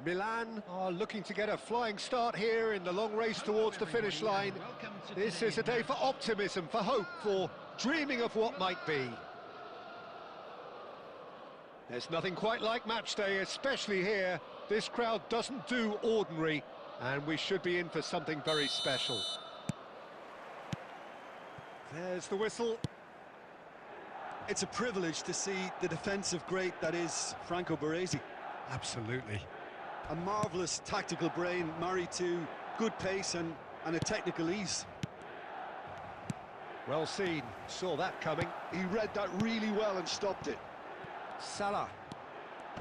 Milan are looking to get a flying start here in the long race towards the finish line. This is a day for optimism, for hope, for dreaming of what might be. There's nothing quite like match day, especially here. This crowd doesn't do ordinary, and we should be in for something very special. There's the whistle. It's a privilege to see the defensive great that is Franco Baresi. Absolutely. A marvellous tactical brain married to good pace and a technical ease. Well seen, saw that coming. He read that really well and stopped it. Salah.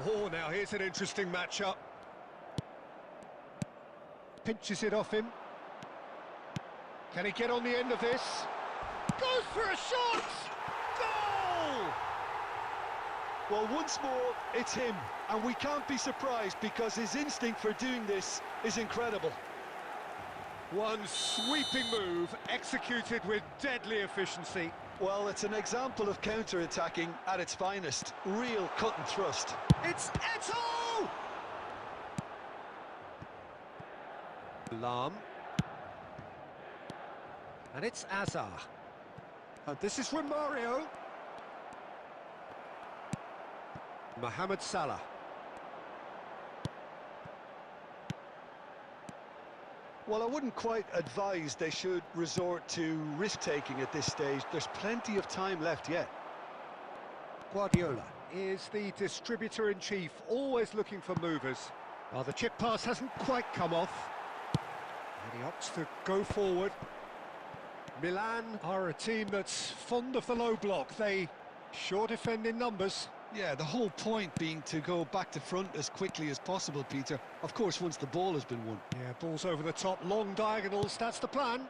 Oh, now here's an interesting matchup. Pinches it off him. Can he get on the end of this? Goes for a shot! Goal! Well, once more, it's him, and we can't be surprised because his instinct for doing this is incredible. One sweeping move, executed with deadly efficiency. Well, it's an example of counter-attacking at its finest. Real cut and thrust. It's Eto'o! Lam. And it's Azar. And this is Romario. Mohamed Salah. Well, I wouldn't quite advise they should resort to risk-taking at this stage. There's plenty of time left yet. Guardiola is the distributor-in-chief, always looking for movers. Well, the chip pass hasn't quite come off. And he opts to go forward. Milan are a team that's fond of the low block. They sure defend in numbers. Yeah, the whole point being to go back to front as quickly as possible, Peter. Of course, once the ball has been won. Yeah, ball's over the top, long diagonals, that's the plan.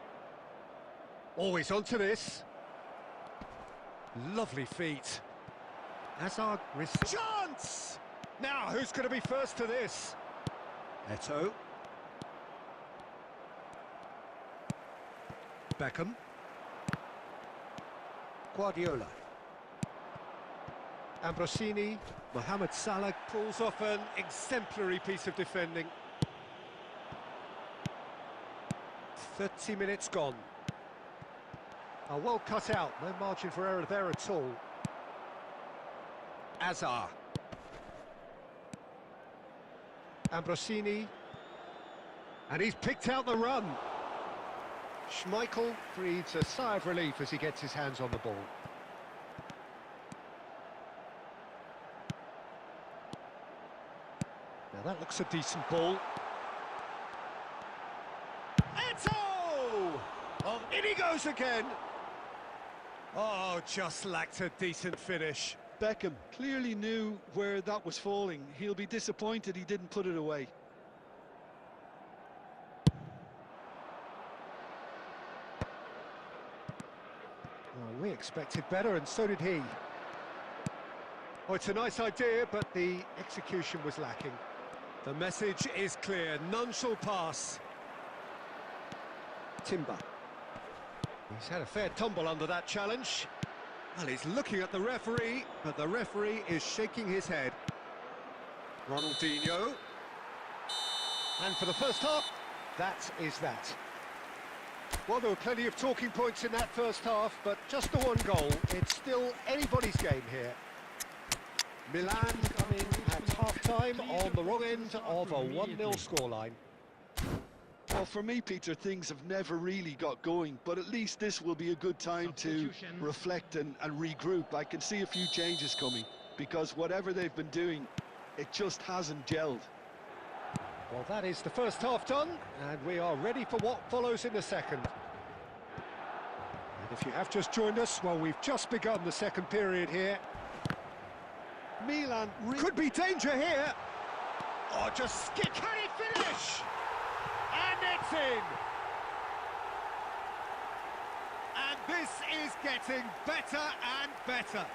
Always onto this. Lovely feet. Hazard risks... Chance! Now, who's going to be first to this? Eto'o. Beckham. Guardiola. Ambrosini. Mohamed Salah pulls off an exemplary piece of defending. 30 minutes gone. Well cut out, no margin for error there at all. Azar. Ambrosini. And he's picked out the run. Schmeichel breathes a sigh of relief as he gets his hands on the ball. Now that looks a decent ball. Eto'o! Oh, in he goes again! Oh, just lacked a decent finish. Beckham clearly knew where that was falling. He'll be disappointed he didn't put it away. Well, we expected better, and so did he. Oh, it's a nice idea, but the execution was lacking. The message is clear, none shall pass. Timber. He's had a fair tumble under that challenge. Well, he's looking at the referee, but the referee is shaking his head. Ronaldinho. And for the first half, that is that. Well, there were plenty of talking points in that first half, but just the one goal. It's still anybody's game here. Milan come in at half-time on the wrong end of a 1-0 scoreline. Well, for me, Peter, things have never really got going, but at least this will be a good time to reflect and regroup. I can see a few changes coming, because whatever they've been doing, it just hasn't gelled. Well, that is the first half done, and we are ready for what follows in the second. And if you have just joined us, well, we've just begun the second period here. Milan could be danger here. Oh, just skip. Can he finish? And it's in. And this is getting better and better.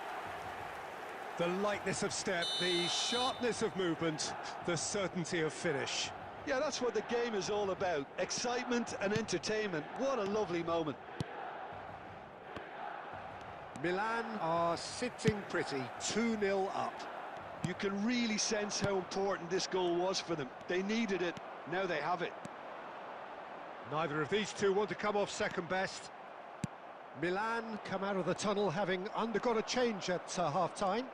The lightness of step, the sharpness of movement, the certainty of finish. Yeah, that's what the game is all about. Excitement and entertainment. What a lovely moment. Milan are sitting pretty, 2-0 up. You can really sense how important this goal was for them. They needed it, now they have it. Neither of these two want to come off second best. Milan come out of the tunnel having undergone a change at half-time.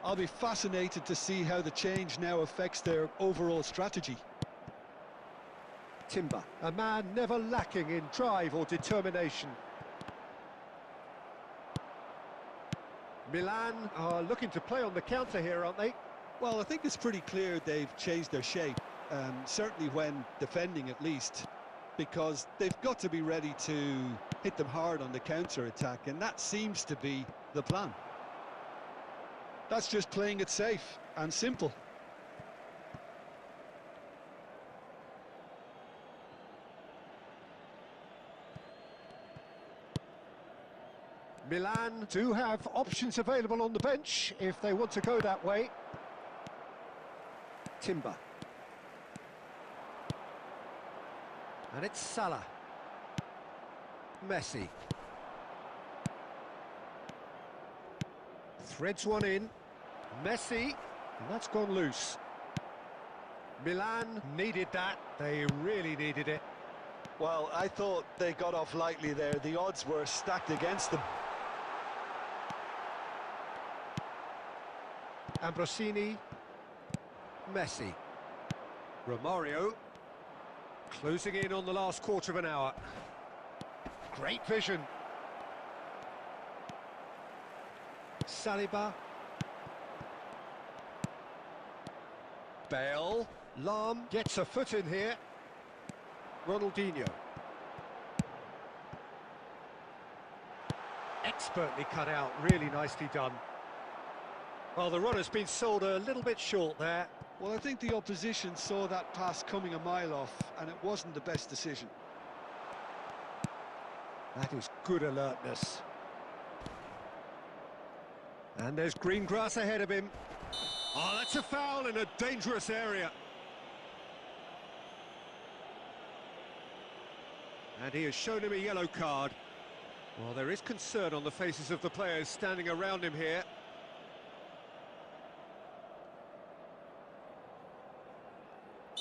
I'll be fascinated to see how the change now affects their overall strategy. Timber, a man never lacking in drive or determination. Milan are looking to play on the counter here, aren't they? Well, I think it's pretty clear they've changed their shape, certainly when defending at least, because they've got to be ready to hit them hard on the counter-attack, and that seems to be the plan. That's just playing it safe and simple. Milan do have options available on the bench if they want to go that way. Timber. And it's Salah. Messi. Threads one in. Messi. And that's gone loose. Milan needed that. They really needed it. Well, I thought they got off lightly there. The odds were stacked against them. Ambrosini. Messi. Romario. Closing in on the last quarter of an hour. Great vision. Saliba. Bale. Lam gets a foot in here. Ronaldinho. Expertly cut out, really nicely done. Well, the runner's been sold a little bit short there. Well, I think the opposition saw that pass coming a mile off, and it wasn't the best decision. That is good alertness. And there's green grass ahead of him. Oh, that's a foul in a dangerous area. And he has shown him a yellow card. Well, there is concern on the faces of the players standing around him here.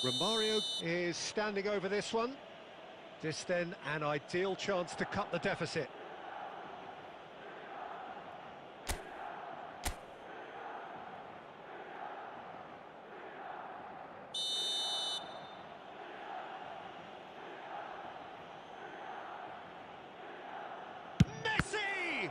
Romario is standing over this one. This then an ideal chance to cut the deficit. Messi!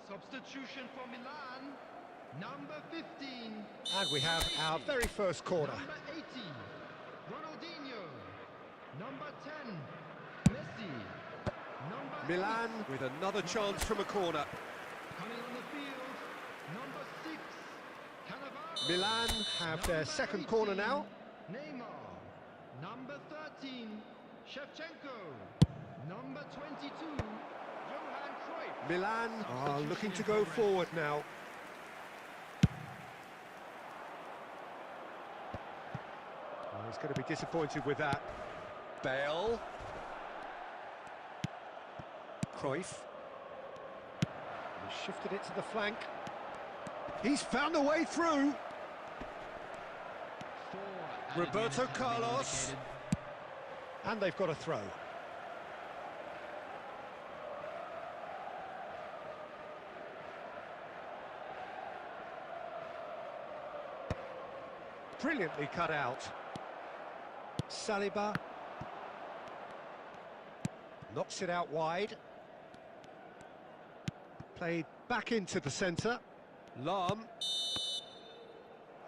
Substitution for Milan, number 15. And we have our very first corner. Number 80, Ronaldinho. Number 10, Messi. Number Milan 8, with another chance from a corner. coming on the field, number 6, Cannavaro. Milan have their Number second 18, corner now. Neymar. Number 13, Shevchenko. Number 22, Johan Cruyff. Milan are looking to go forward now. Oh, he's going to be disappointed with that. Bale. Cruyff. He shifted it to the flank. He's found a way through. Roberto Carlos. And they've got a throw. brilliantly cut out. Saliba knocks it out wide. Played back into the centre. Lam.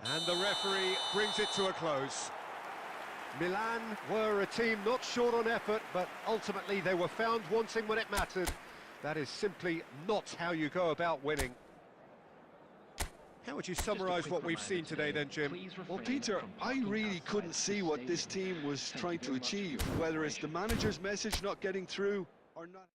And the referee brings it to a close. Milan were a team not short on effort, but ultimately they were found wanting when it mattered. That is simply not how you go about winning. How would you summarise what we've seen today then, Jim? Well, Peter, I really couldn't see what this team was trying to achieve, whether it's the manager's message not getting through or not.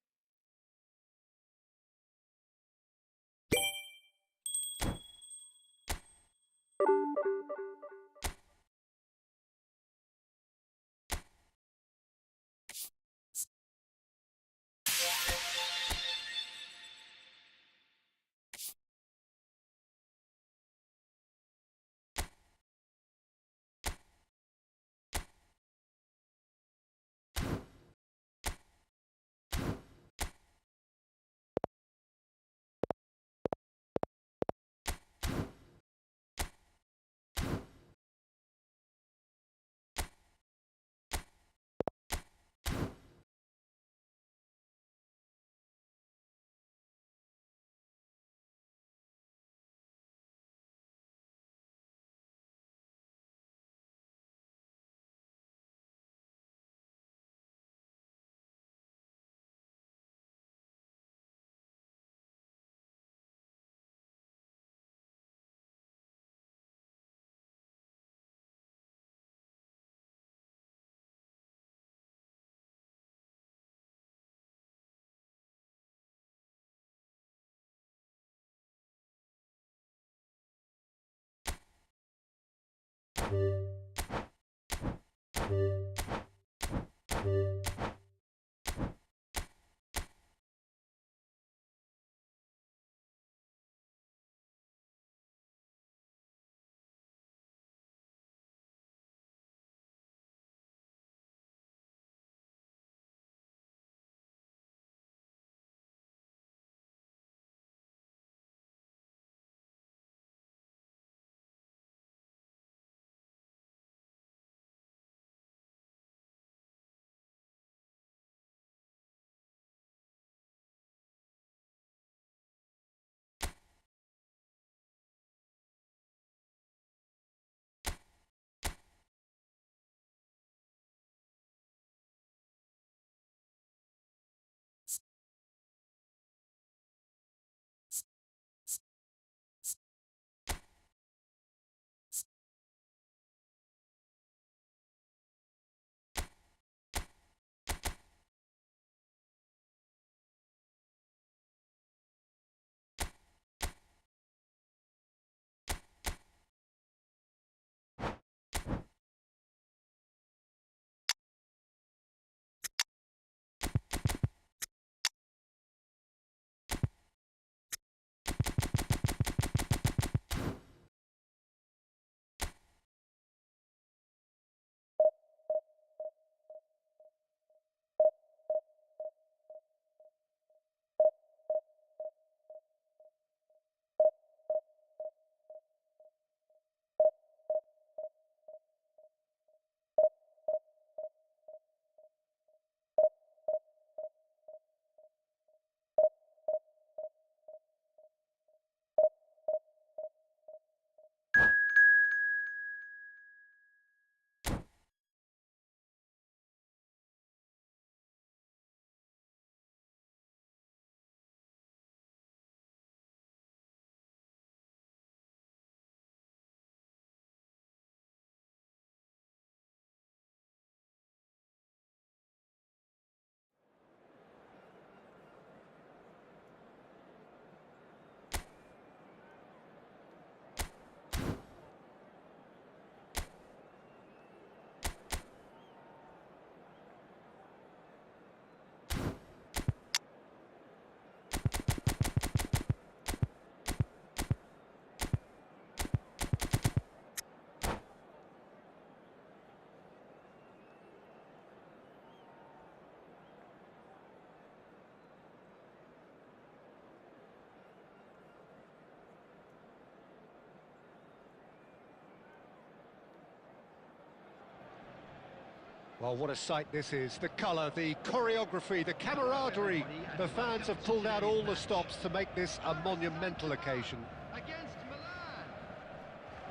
Well, what a sight this is. The colour, the choreography, the camaraderie. The fans have pulled out all the stops to make this a monumental occasion. Against Milan.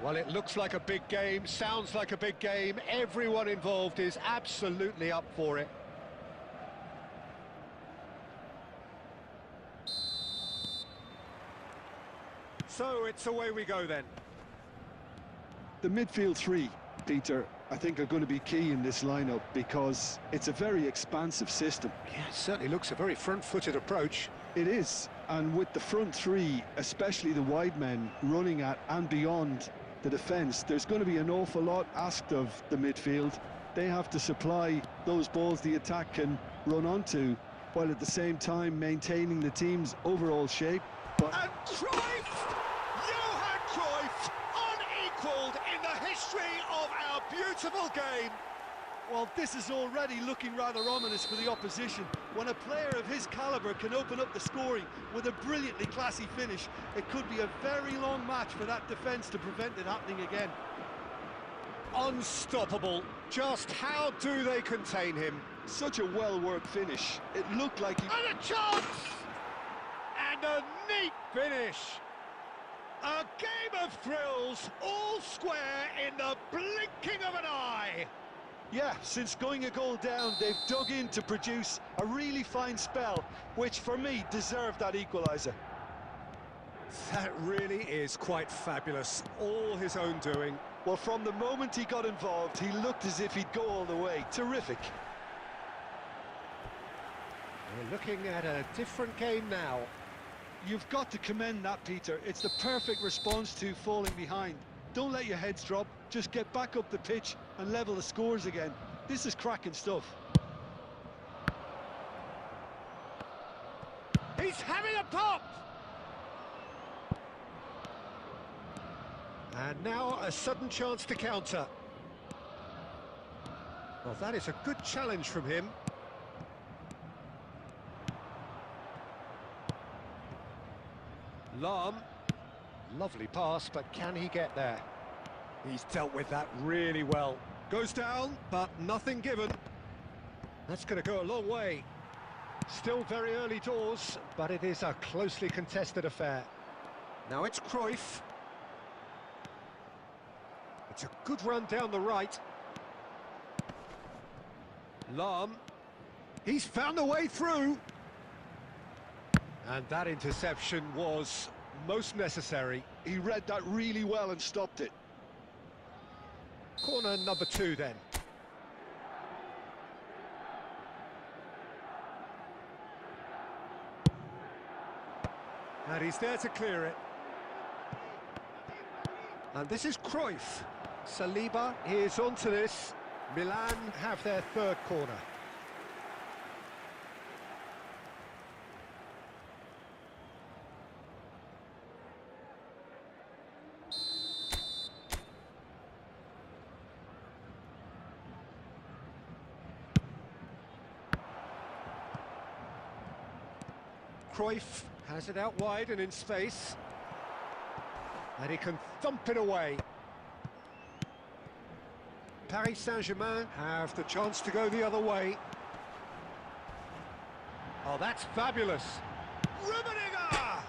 Well, it looks like a big game, sounds like a big game. Everyone involved is absolutely up for it. So it's away we go then. The midfield three, Peter, I think are going to be key in this lineup because it's a very expansive system. Yeah, it certainly looks a very front-footed approach. It is, and with the front three, especially the wide men, running at and beyond the defence, there's going to be an awful lot asked of the midfield. They have to supply those balls the attack can run onto, while at the same time maintaining the team's overall shape. But And Cruyff! Johan Cruyff! Unequalled in the history of our beautiful game! well, this is already looking rather ominous for the opposition. When a player of his calibre can open up the scoring with a brilliantly classy finish, it could be a very long match for that defence to prevent it happening again. Unstoppable. Just how do they contain him? Such a well-worked finish. It looked like he... And a chance! And a neat finish. A game of thrills, all square in the blinking of an eye. Yeah, since going a goal down, they've dug in to produce a really fine spell, which for me deserved that equaliser. That really is quite fabulous. All his own doing. Well, from the moment he got involved, he looked as if he'd go all the way. Terrific. We're looking at a different game now. You've got to commend that, Peter. It's the perfect response to falling behind. Don't let your heads drop. Just get back up the pitch and level the scores again. This is cracking stuff. He's having a pop! And now a sudden chance to counter. Well, that is a good challenge from him. Lahm. Lovely pass, but can he get there? He's dealt with that really well. Goes down, but nothing given. That's going to go a long way. Still very early doors, but it is a closely contested affair. Now it's Cruyff. It's a good run down the right. Lahm. He's found a way through. And that interception was most necessary. He read that really well and stopped it. Corner number 2 then. And he's there to clear it. And this is Cruyff. Saliba is onto this. Milan have their third corner. Cruyff has it out wide and in space. And he can thump it away. Paris Saint-Germain have the chance to go the other way. Oh, that's fabulous. Rummenigge!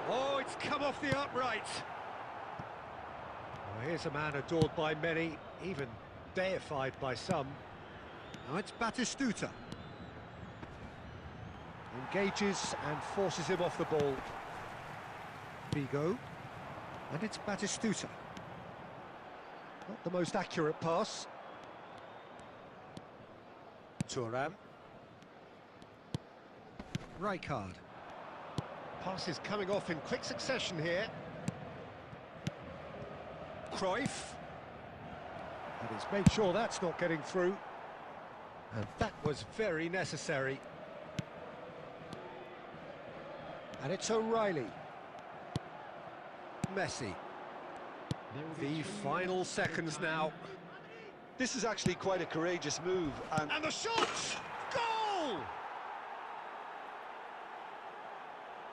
Oh, it's come off the upright. Oh, here's a man adored by many, even deified by some. Now it's Batistuta. Engages and forces him off the ball. Vigo. And it's Batistuta. Not the most accurate pass. Thuram. Rijkaard. Passes coming off in quick succession here. Cruyff. And he's made sure that's not getting through. And that was very necessary. And it's O'Reilly. Messi. The final seconds now. This is actually quite a courageous move. And the shot! Goal!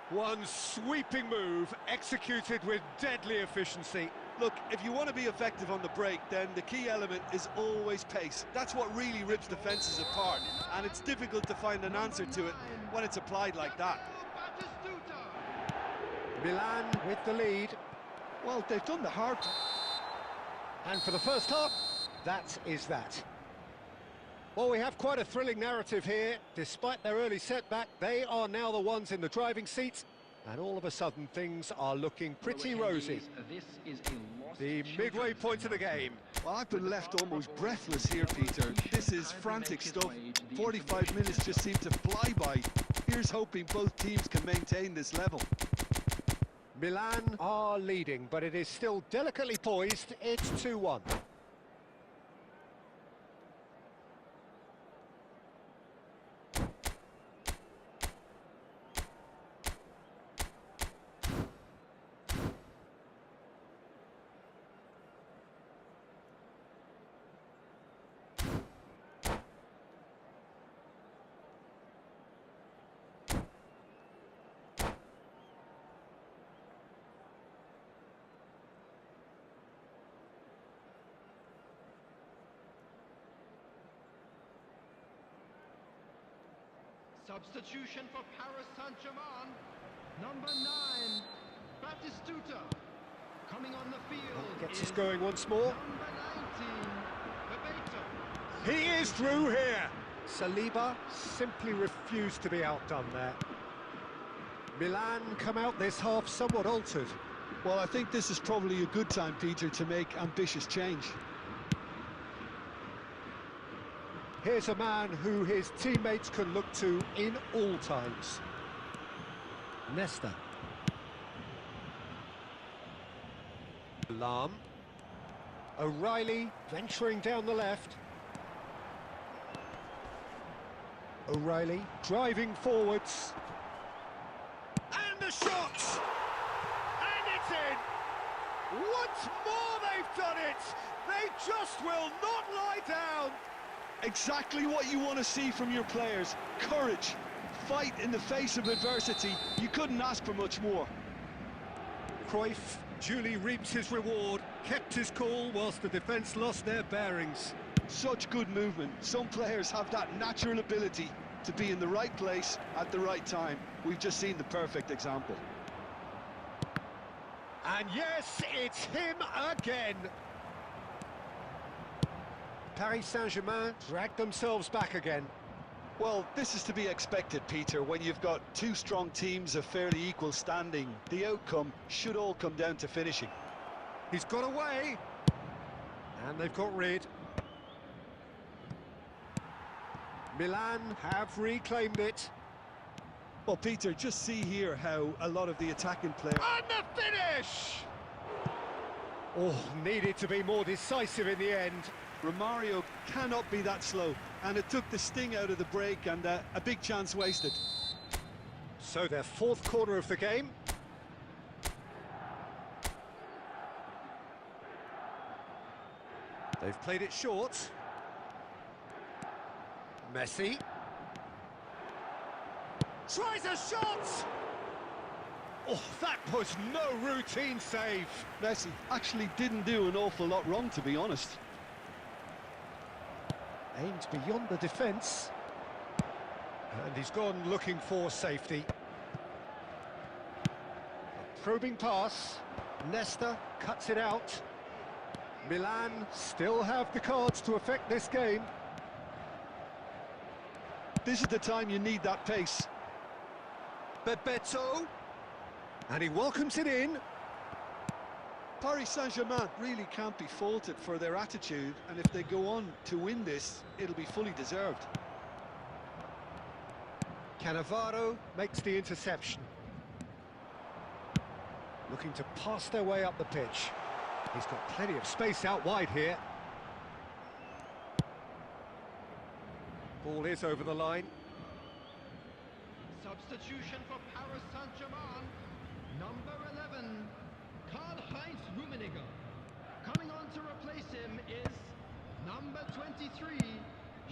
One sweeping move, executed with deadly efficiency. Look, if you want to be effective on the break, then the key element is always pace. That's what really rips defences apart, and it's difficult to find an answer to it when it's applied like that. Milan with the lead. Well, they've done the hard. And for the first half, that is that. Well, we have quite a thrilling narrative here. Despite their early setback, they are now the ones in the driving seat, and all of a sudden things are looking pretty rosy. The midway point of the game. Well, I've been left almost breathless here, Peter. This is frantic stuff. 45 minutes just seem to fly by. Here's hoping both teams can maintain this level. Milan are leading, but it is still delicately poised. It's 2-1. Substitution for Paris Saint-Germain. Number 9, Batistuta. Coming on the field. Gets us going once more. Number 19, Bebeto. He is through here. Saliba simply refused to be outdone there. Milan come out this half somewhat altered. Well, I think this is probably a good time, Peter, to make ambitious change. Here's a man who his teammates can look to in all times. Nesta. Lam. O'Reilly venturing down the left. O'Reilly driving forwards. And the shot! And it's in! Once more they've done it! They just will not lie down! Exactly what you want to see from your players. Courage, fight in the face of adversity. You couldn't ask for much more. Cruyff duly reaps his reward, kept his cool whilst the defence lost their bearings. Such good movement. Some players have that natural ability to be in the right place at the right time. We've just seen the perfect example. And yes, it's him again. Paris Saint-Germain dragged themselves back again. Well, this is to be expected, Peter. When you've got two strong teams of fairly equal standing, the outcome should all come down to finishing. He's got away, and they've got rid. Milan have reclaimed it. Well, Peter, just see here how a lot of the attacking players... And the finish! Oh, needed to be more decisive in the end. Romario cannot be that slow, and it took the sting out of the break, and a big chance wasted. So their fourth corner of the game. They've played it short. Messi. Tries a shot! Oh, that was no routine save. Messi actually didn't do an awful lot wrong, to be honest. Aimed beyond the defence. And he's gone looking for safety. A probing pass. Nesta cuts it out. Milan still have the cards to affect this game. This is the time you need that pace. Bebeto. And he welcomes it in. Paris Saint-Germain really can't be faulted for their attitude, and if they go on to win this, it'll be fully deserved. Cannavaro makes the interception. Looking to pass their way up the pitch. He's got plenty of space out wide here. Ball is over the line. Substitution for Paris Saint-Germain. Number 11, Karl-Heinz Rummenigge. Coming on to replace him is number 23,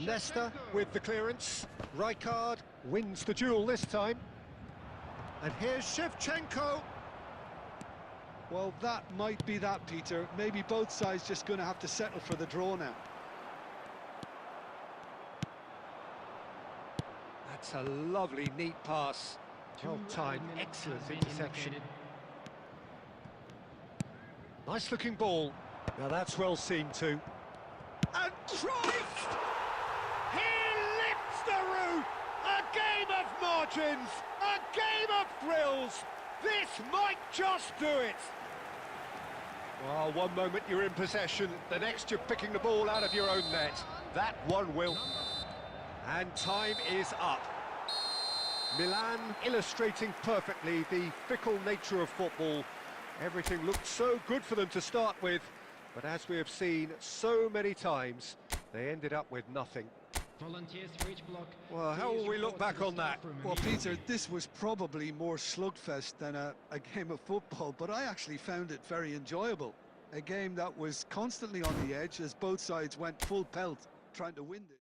Nesta with the clearance. Rijkaard wins the duel this time. And here's Shevchenko. Well, that might be that, Peter. Maybe both sides just going to have to settle for the draw now. That's a lovely, neat pass. Well timed, excellent interception. Nice looking ball. Now that's well seen too. And Christ! He lifts the roof! A game of margins! A game of thrills! This might just do it! Well, one moment you're in possession, the next you're picking the ball out of your own net. That one will. And time is up. Milan illustrating perfectly the fickle nature of football. Everything looked so good for them to start with, but as we have seen so many times, they ended up with nothing. Volunteers for each block. Well, how will we look back on that? Well, Peter, this was probably more slugfest than a game of football, but I actually found it very enjoyable. A game that was constantly on the edge as both sides went full pelt trying to win it.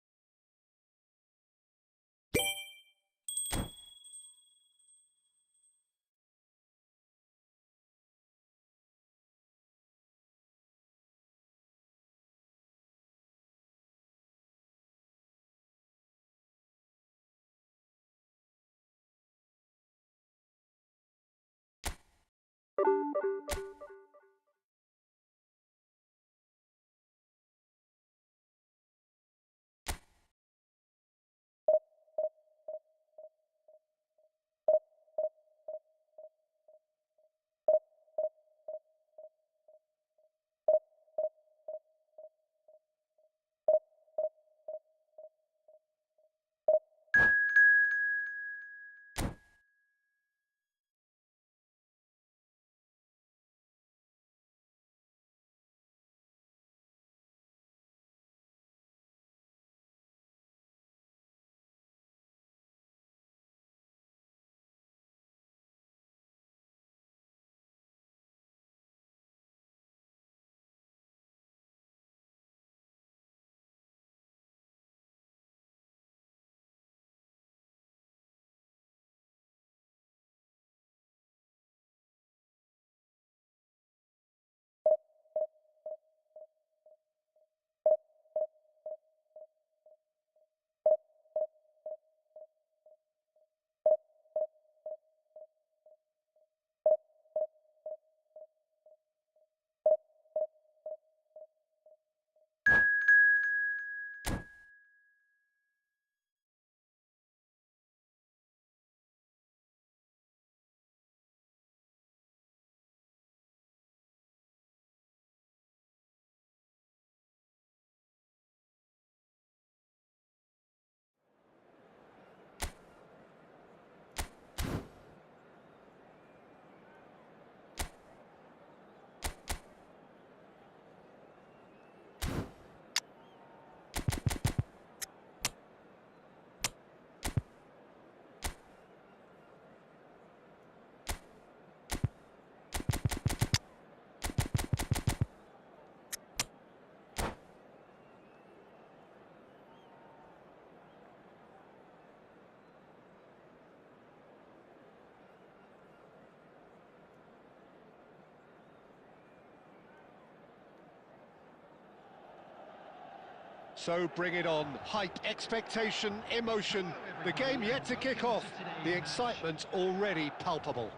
So bring it on. Hype, expectation, emotion. The game yet to kick off. The excitement already palpable.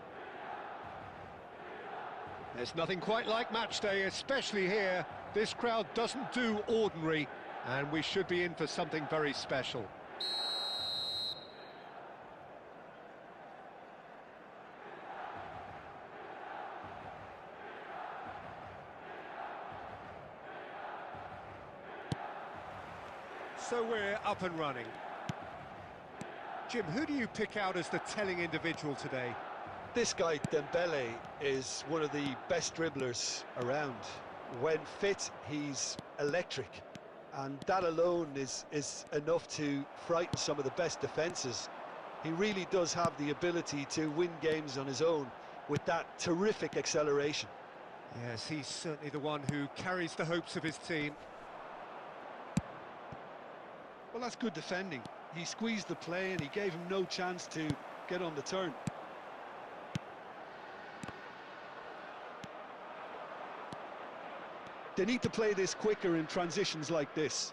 There's nothing quite like match day, especially here. This crowd doesn't do ordinary, and we should be in for something very special. So we're up and running. Jim, who do you pick out as the telling individual today? This guy, Dembele, is one of the best dribblers around. When fit, he's electric. And that alone is enough to frighten some of the best defences. He really does have the ability to win games on his own with that terrific acceleration. Yes, he's certainly the one who carries the hopes of his team. Well, that's good defending. He squeezed the play and he gave him no chance to get on the turn. They need to play this quicker in transitions like this.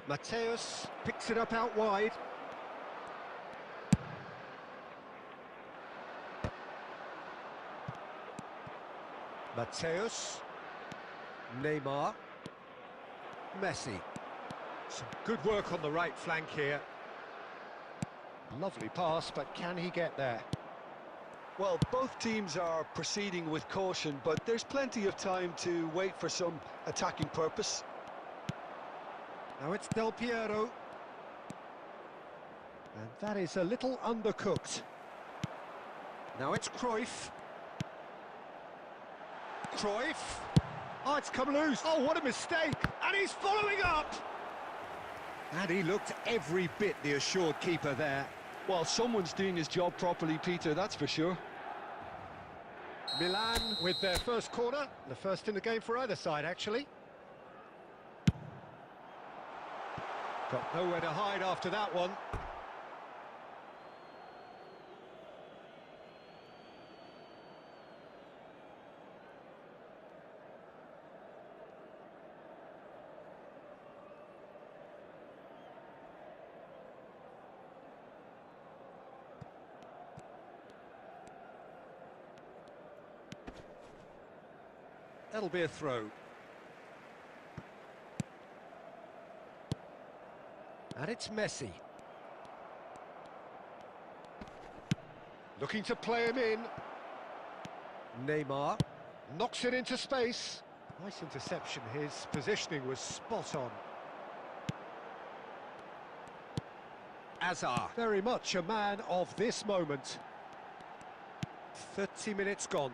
Mateus picks it up out wide. Mateus. Neymar. Messi. Some good work on the right flank here. Lovely pass, but can he get there? Well, both teams are proceeding with caution, but there's plenty of time to wait for some attacking purpose. Now it's Del Piero. And that is a little undercooked. Now it's Cruyff. Cruyff. Oh, it's come loose. Oh, what a mistake. And he's following up. And he looked every bit the assured keeper there. Well, someone's doing his job properly, Peter, that's for sure. Milan with their first corner. The first in the game for either side, actually. Got nowhere to hide after that one. That'll be a throw. And it's Messi. Looking to play him in. Neymar knocks it into space. Nice interception. His positioning was spot on. Azar, very much a man of this moment. 30 minutes gone.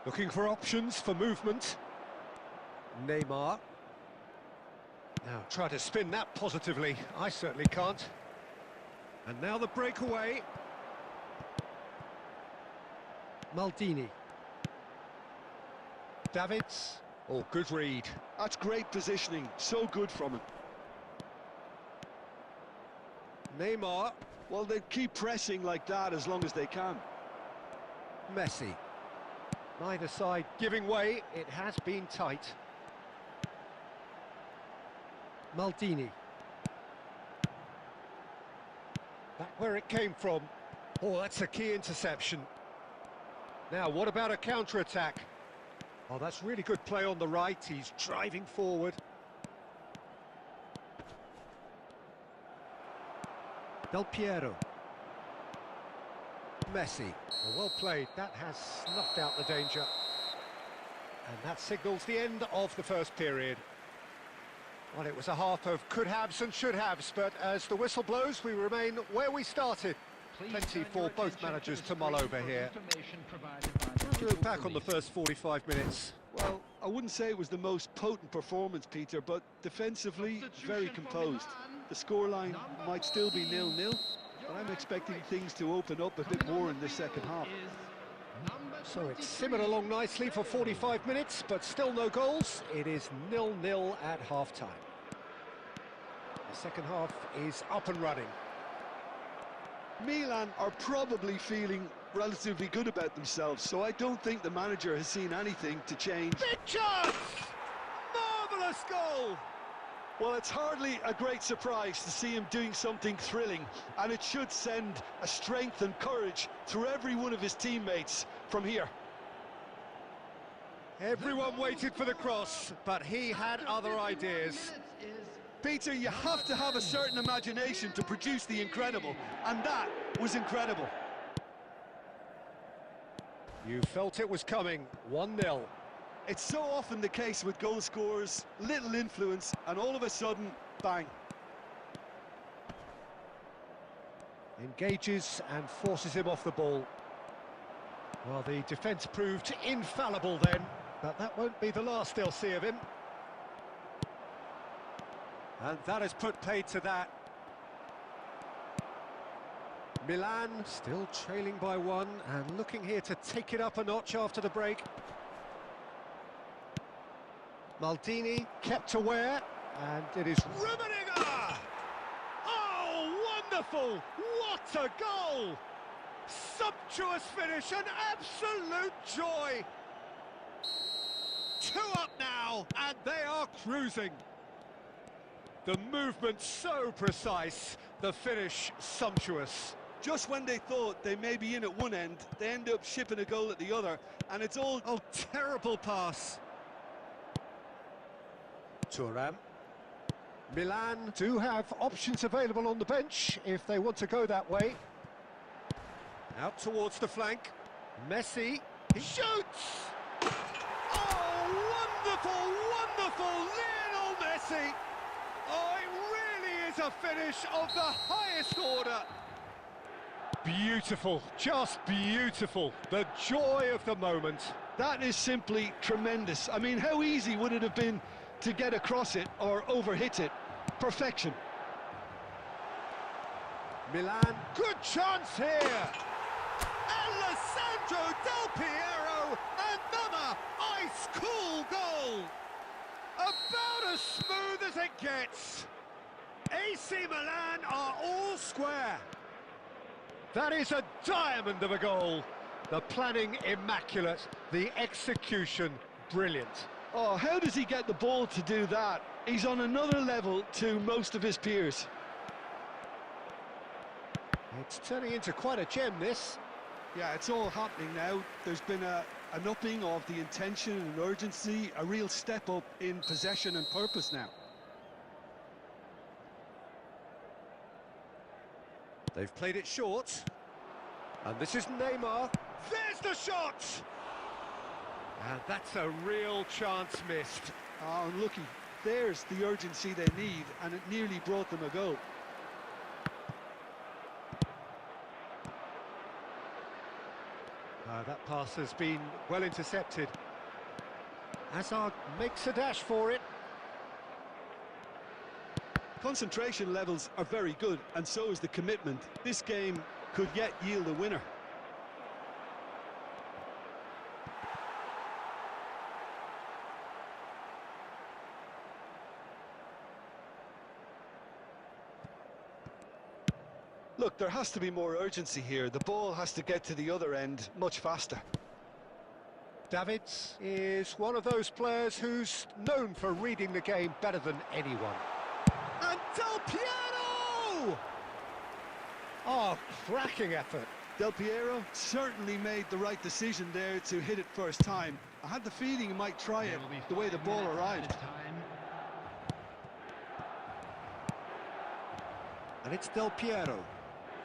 Looking for options for movement. Neymar. Now try to spin that positively. I certainly can't. And now the breakaway. Maldini. Davids. Oh, good read. That's great positioning. So good from him. Neymar. Well, they keep pressing like that as long as they can. Messi. Neither side giving way. It has been tight. Maldini. Back where it came from. Oh, that's a key interception. Now, what about a counter-attack? Oh, that's really good play on the right. He's driving forward. Del Piero. Messi. Well played. That has snuffed out the danger. And that signals the end of the first period. Well, it was a half of could-haves and should-haves, but as the whistle blows, we remain where we started. Plenty for both managers to mull over here. To look back on the first 45 minutes. Well, I wouldn't say it was the most potent performance, Peter, but defensively, very composed. The scoreline might still be 0-0, but I'm expecting things to open up a bit more in the second half. So it's simmered along nicely for 45 minutes, but still no goals. It is 0-0 at half-time. The second half is up and running. Milan are probably feeling relatively good about themselves, so I don't think the manager has seen anything to change. Big chance! Marvellous goal! Well, it's hardly a great surprise to see him doing something thrilling, and it should send a strength and courage through every one of his teammates from here. Everyone waited for the cross, but he had other ideas. Peter, you have to have a certain imagination to produce the incredible, and that was incredible. You felt it was coming. 1-0. It's so often the case with goal scorers, little influence, and all of a sudden, bang. Engages and forces him off the ball. Well, the defence proved infallible then, but that won't be the last they'll see of him. And that has put paid to that. Milan still trailing by one and looking here to take it up a notch after the break. Maldini kept aware, and it is Rummenigge! Oh, wonderful! What a goal! Sumptuous finish, an absolute joy! Two up now, and they are cruising. The movement so precise, the finish sumptuous. Just when they thought they may be in at one end, they end up shipping a goal at the other, and it's all... Oh, terrible pass. Thuram. Milan do have options available on the bench if they want to go that way. Out towards the flank. Messi, he shoots! Oh, wonderful, wonderful Lionel Messi! Oh, it really is a finish of the highest order. Beautiful, just beautiful. The joy of the moment. That is simply tremendous. I mean, how easy would it have been to get across it or overhit it? Perfection. Milan, good chance here! Alessandro Del Piero, another ice-cool goal! About as smooth as it gets. AC Milan are all square. That is a diamond of a goal. The planning immaculate, the execution brilliant. Oh, how does he get the ball to do that? He's on another level to most of his peers. It's turning into quite a gem, this. Yeah, it's all happening now. There's been an upping of the intention and urgency, a real step up in possession and purpose now. They've played it short. And this is Neymar. There's the shot! And that's a real chance missed. Oh, unlucky. There's the urgency they need, and it nearly brought them a goal. That pass has been well intercepted. Hazard makes a dash for it. Concentration levels are very good, and so is the commitment. This game could yet yield a winner. Look, there has to be more urgency here. The ball has to get to the other end much faster. Davids is one of those players who's known for reading the game better than anyone. And Del Piero! Oh, cracking effort. Del Piero certainly made the right decision there to hit it first time. I had the feeling he might try it the way the ball arrived. And it's Del Piero.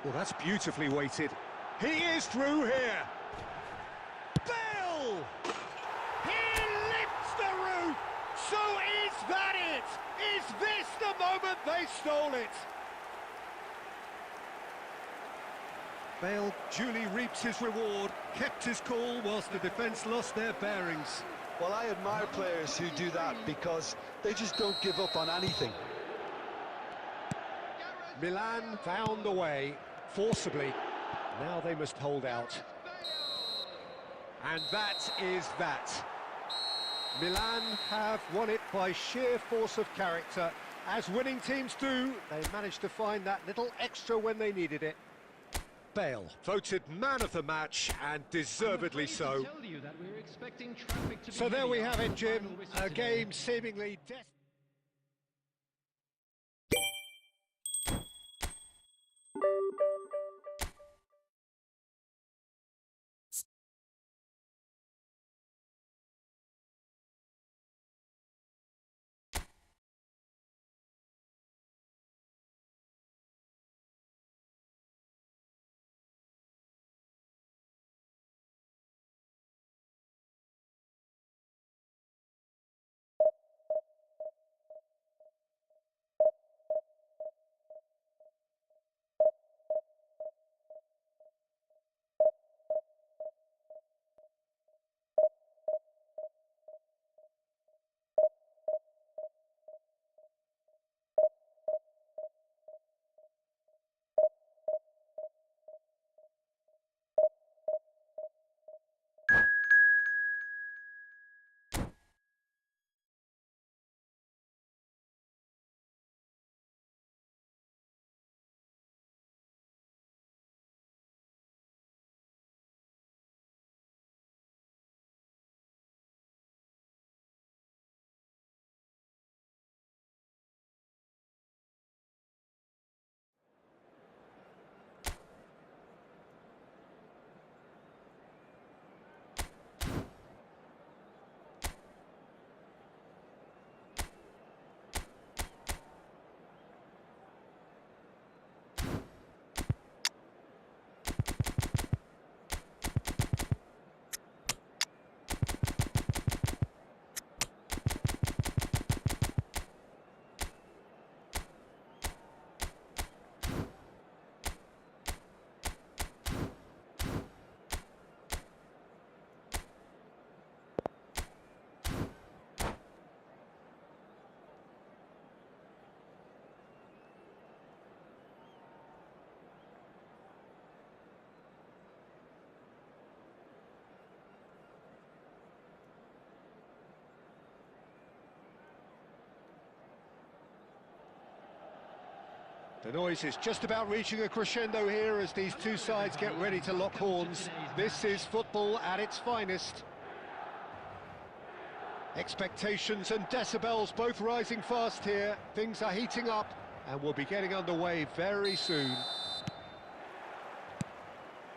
Well, that's beautifully weighted. He is through here. Bale! He lifts the roof! So is that it? Is this the moment they stole it? Bale duly reaps his reward, kept his cool whilst the defence lost their bearings. Well, I admire players who do that because they just don't give up on anything. Milan found a way, forcibly. Now they must hold out. And that is that. Milan have won it by sheer force of character. As winning teams do, they managed to find that little extra when they needed it. Bale, voted man of the match, and deservedly so. So there we have it, Jim. A game seemingly destined. The noise is just about reaching a crescendo here as these two sides get ready to lock horns. This is football at its finest. Expectations and decibels both rising fast here. Things are heating up and we'll be getting underway very soon.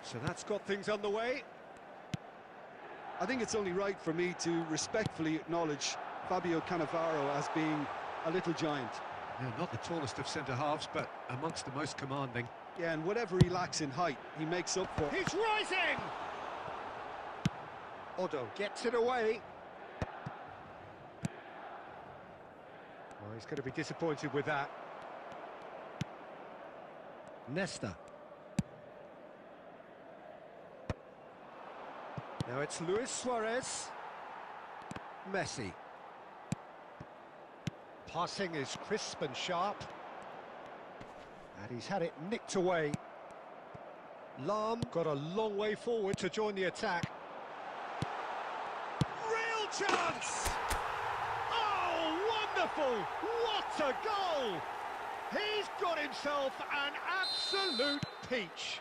So that's got things underway. I think it's only right for me to respectfully acknowledge Fabio Cannavaro as being a little giant. Yeah, not the tallest of centre-halves, but amongst the most commanding. Yeah, and whatever he lacks in height, he makes up for. He's rising! Odo gets it away. Oh, he's going to be disappointed with that. Nesta. Now it's Luis Suarez. Messi. Passing is crisp and sharp. And he's had it nicked away. Lahm got a long way forward to join the attack. Real chance! Oh, wonderful! What a goal! He's got himself an absolute peach.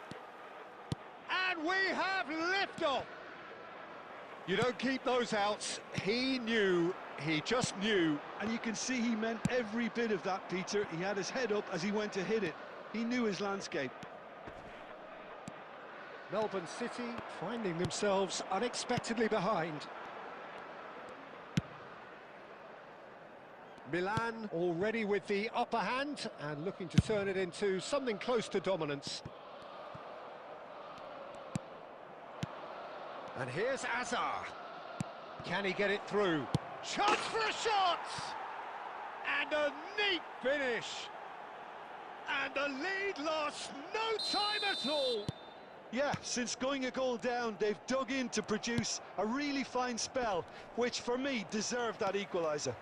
And we have liftoff. You don't keep those outs. He knew, he just knew. And you can see he meant every bit of that, Peter. He had his head up as he went to hit it. He knew his landscape. Melbourne City finding themselves unexpectedly behind. Milan already with the upper hand and looking to turn it into something close to dominance. And here's Azar. Can he get it through? Chance for a shot! And a neat finish. And the lead lost no time at all. Yeah, since going a goal down, they've dug in to produce a really fine spell, which for me deserved that equaliser.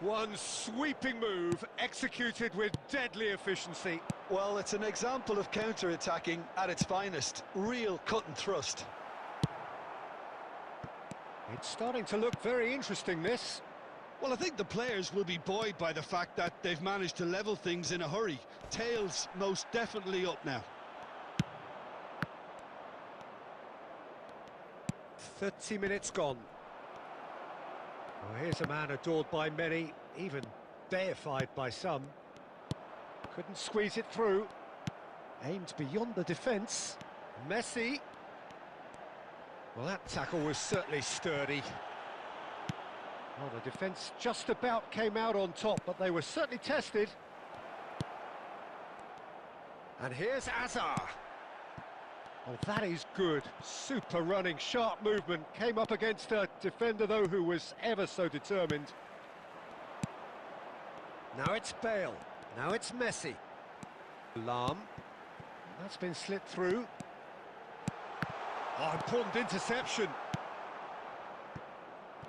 One sweeping move executed with deadly efficiency. Well, it's an example of counter-attacking at its finest. Real cut and thrust. It's starting to look very interesting, this. Well, I think the players will be buoyed by the fact that they've managed to level things in a hurry. Tails most definitely up now. 30 minutes gone. Oh, here's a man adored by many, even deified by some. Couldn't squeeze it through. Aimed beyond the defence. Messi. Well, that tackle was certainly sturdy. Well, the defence just about came out on top, but they were certainly tested. And here's Azar. Oh, that is good. Super running, sharp movement. Came up against a defender, though, who was ever so determined. Now it's Bale. Now it's Messi. Lahm. That's been slipped through. Oh, important interception.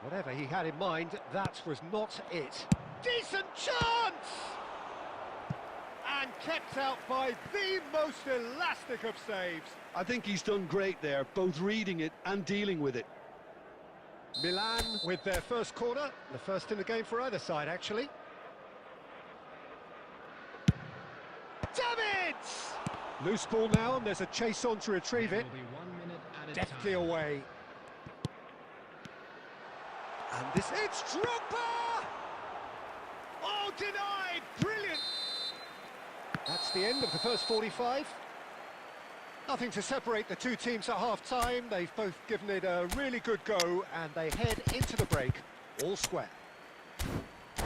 Whatever he had in mind, that was not it. Decent chance! And kept out by the most elastic of saves. I think he's done great there, both reading it and dealing with it. Milan with their first corner, the first in the game for either side, actually. Davids! Loose ball now, and there's a chase on to retrieve it. Deftly away. And this, it's Drogba! Oh, denied! Brilliant! That's the end of the first 45. Nothing to separate the two teams at half-time. They've both given it a really good go, and they head into the break, all square.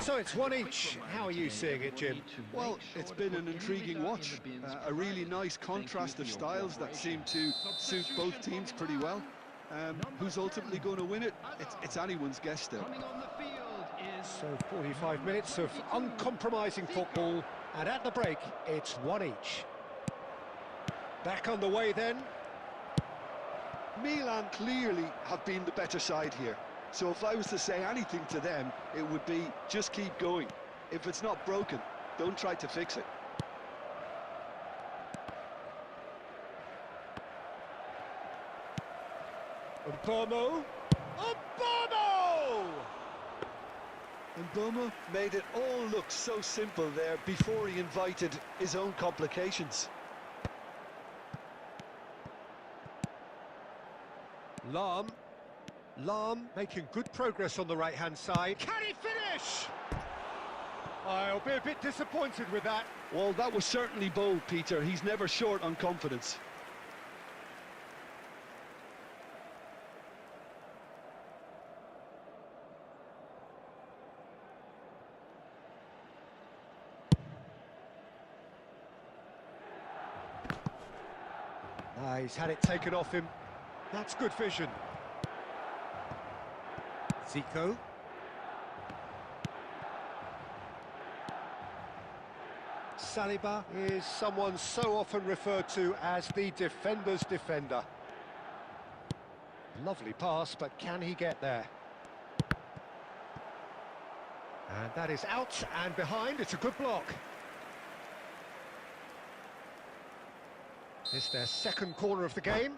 So it's one each. How are you seeing it, Jim? Well, it's been an intriguing watch. A really nice contrast of styles that seem to suit both teams pretty well. Who's ultimately going to win it? It's anyone's guess still. So 45 minutes of uncompromising football, and at the break, it's one each. Back on the way then. Milan clearly have been the better side here. So if I was to say anything to them, it would be just keep going. If it's not broken, don't try to fix it. Obama! Obama! Mbeumo made it all look so simple there before he invited his own complications. Lahm making good progress on the right-hand side. Can he finish? I'll be a bit disappointed with that. Well, that was certainly bold, Peter. He's never short on confidence. He's had it taken off him. That's good vision. Zico. Saliba is someone so often referred to as the defender's defender. Lovely pass, but can he get there? And that is out and behind. It's a good block. It's their second corner of the game.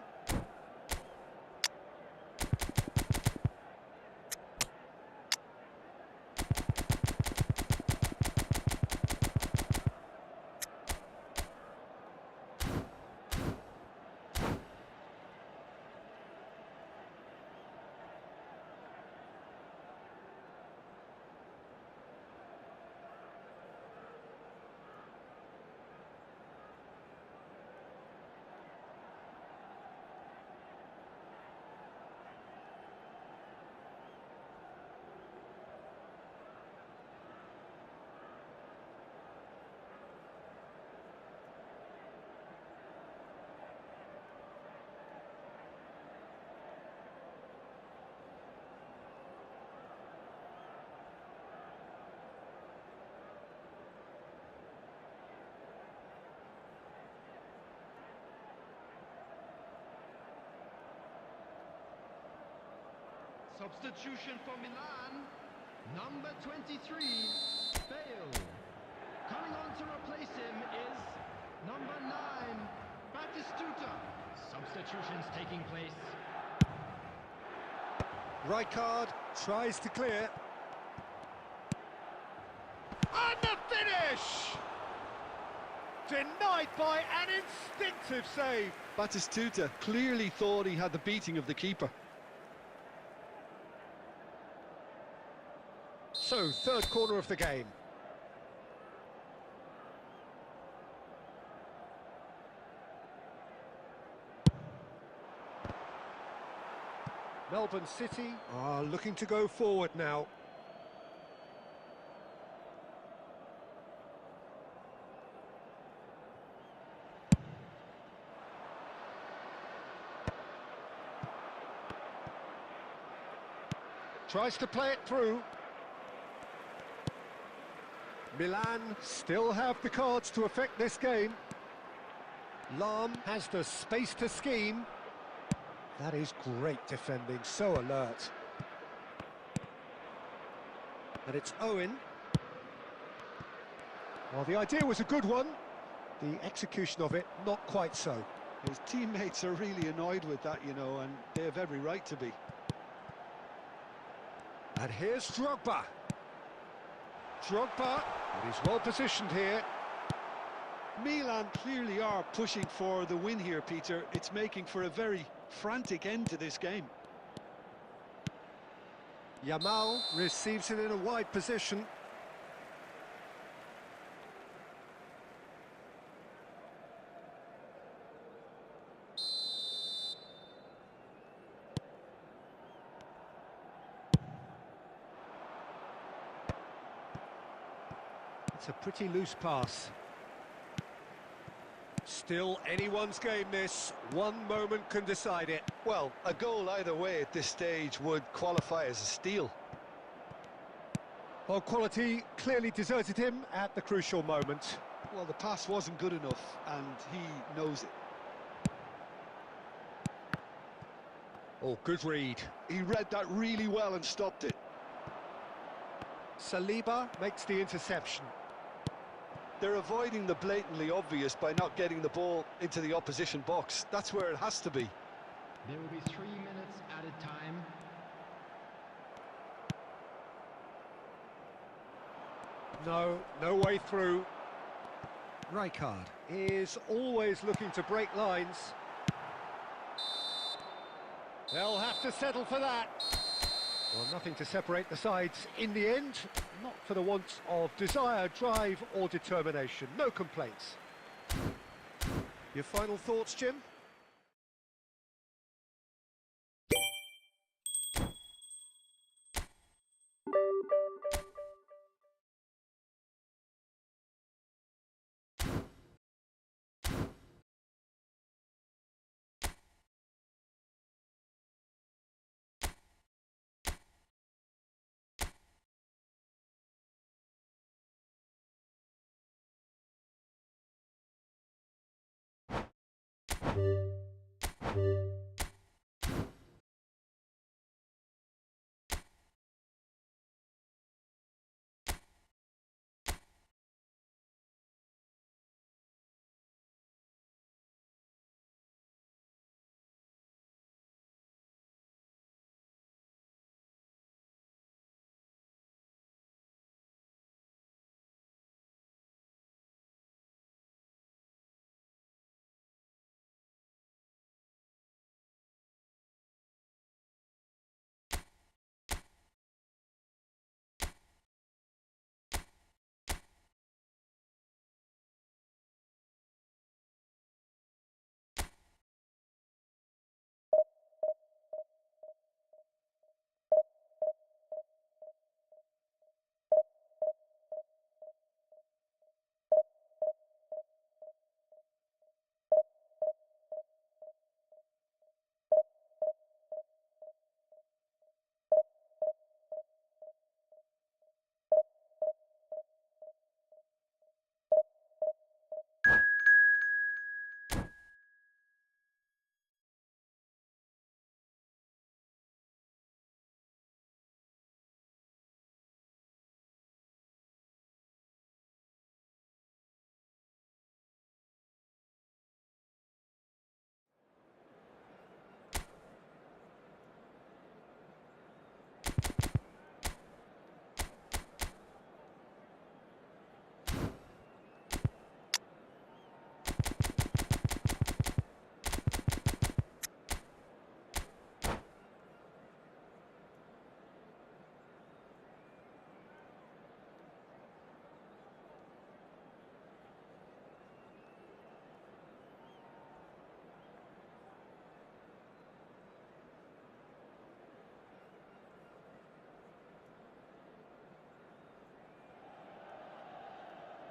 Substitution for Milan, number 23, Bale. Coming on to replace him is number 9, Batistuta. Substitutions taking place. Rijkaard tries to clear. And the finish! Denied by an instinctive save. Batistuta clearly thought he had the beating of the keeper. So, third corner of the game. Melbourne City are looking to go forward now. Tries to play it through. Milan still have the cards to affect this game. Lahm has the space to scheme. That is great defending, so alert. And it's Owen. Well, the idea was a good one. The execution of it, not quite so. His teammates are really annoyed with that, you know, and they have every right to be. And here's Drogba. Drogba, but he's well positioned here. Milan clearly are pushing for the win here, Peter. It's making for a very frantic end to this game. Yamal receives it in a wide position. It's a pretty loose pass. Still anyone's game this. One moment can decide it. Well, a goal either way at this stage would qualify as a steal. Well, quality clearly deserted him at the crucial moment. Well, the pass wasn't good enough, and he knows it. Oh, good read. He read that really well and stopped it. Saliba makes the interception. They're avoiding the blatantly obvious by not getting the ball into the opposition box. That's where it has to be. There will be 3 minutes added time. No, no way through. Rijkaard is always looking to break lines. They'll have to settle for that. Well, nothing to separate the sides in the end. Not for the want of desire, drive or determination. No complaints. Your final thoughts, Jim?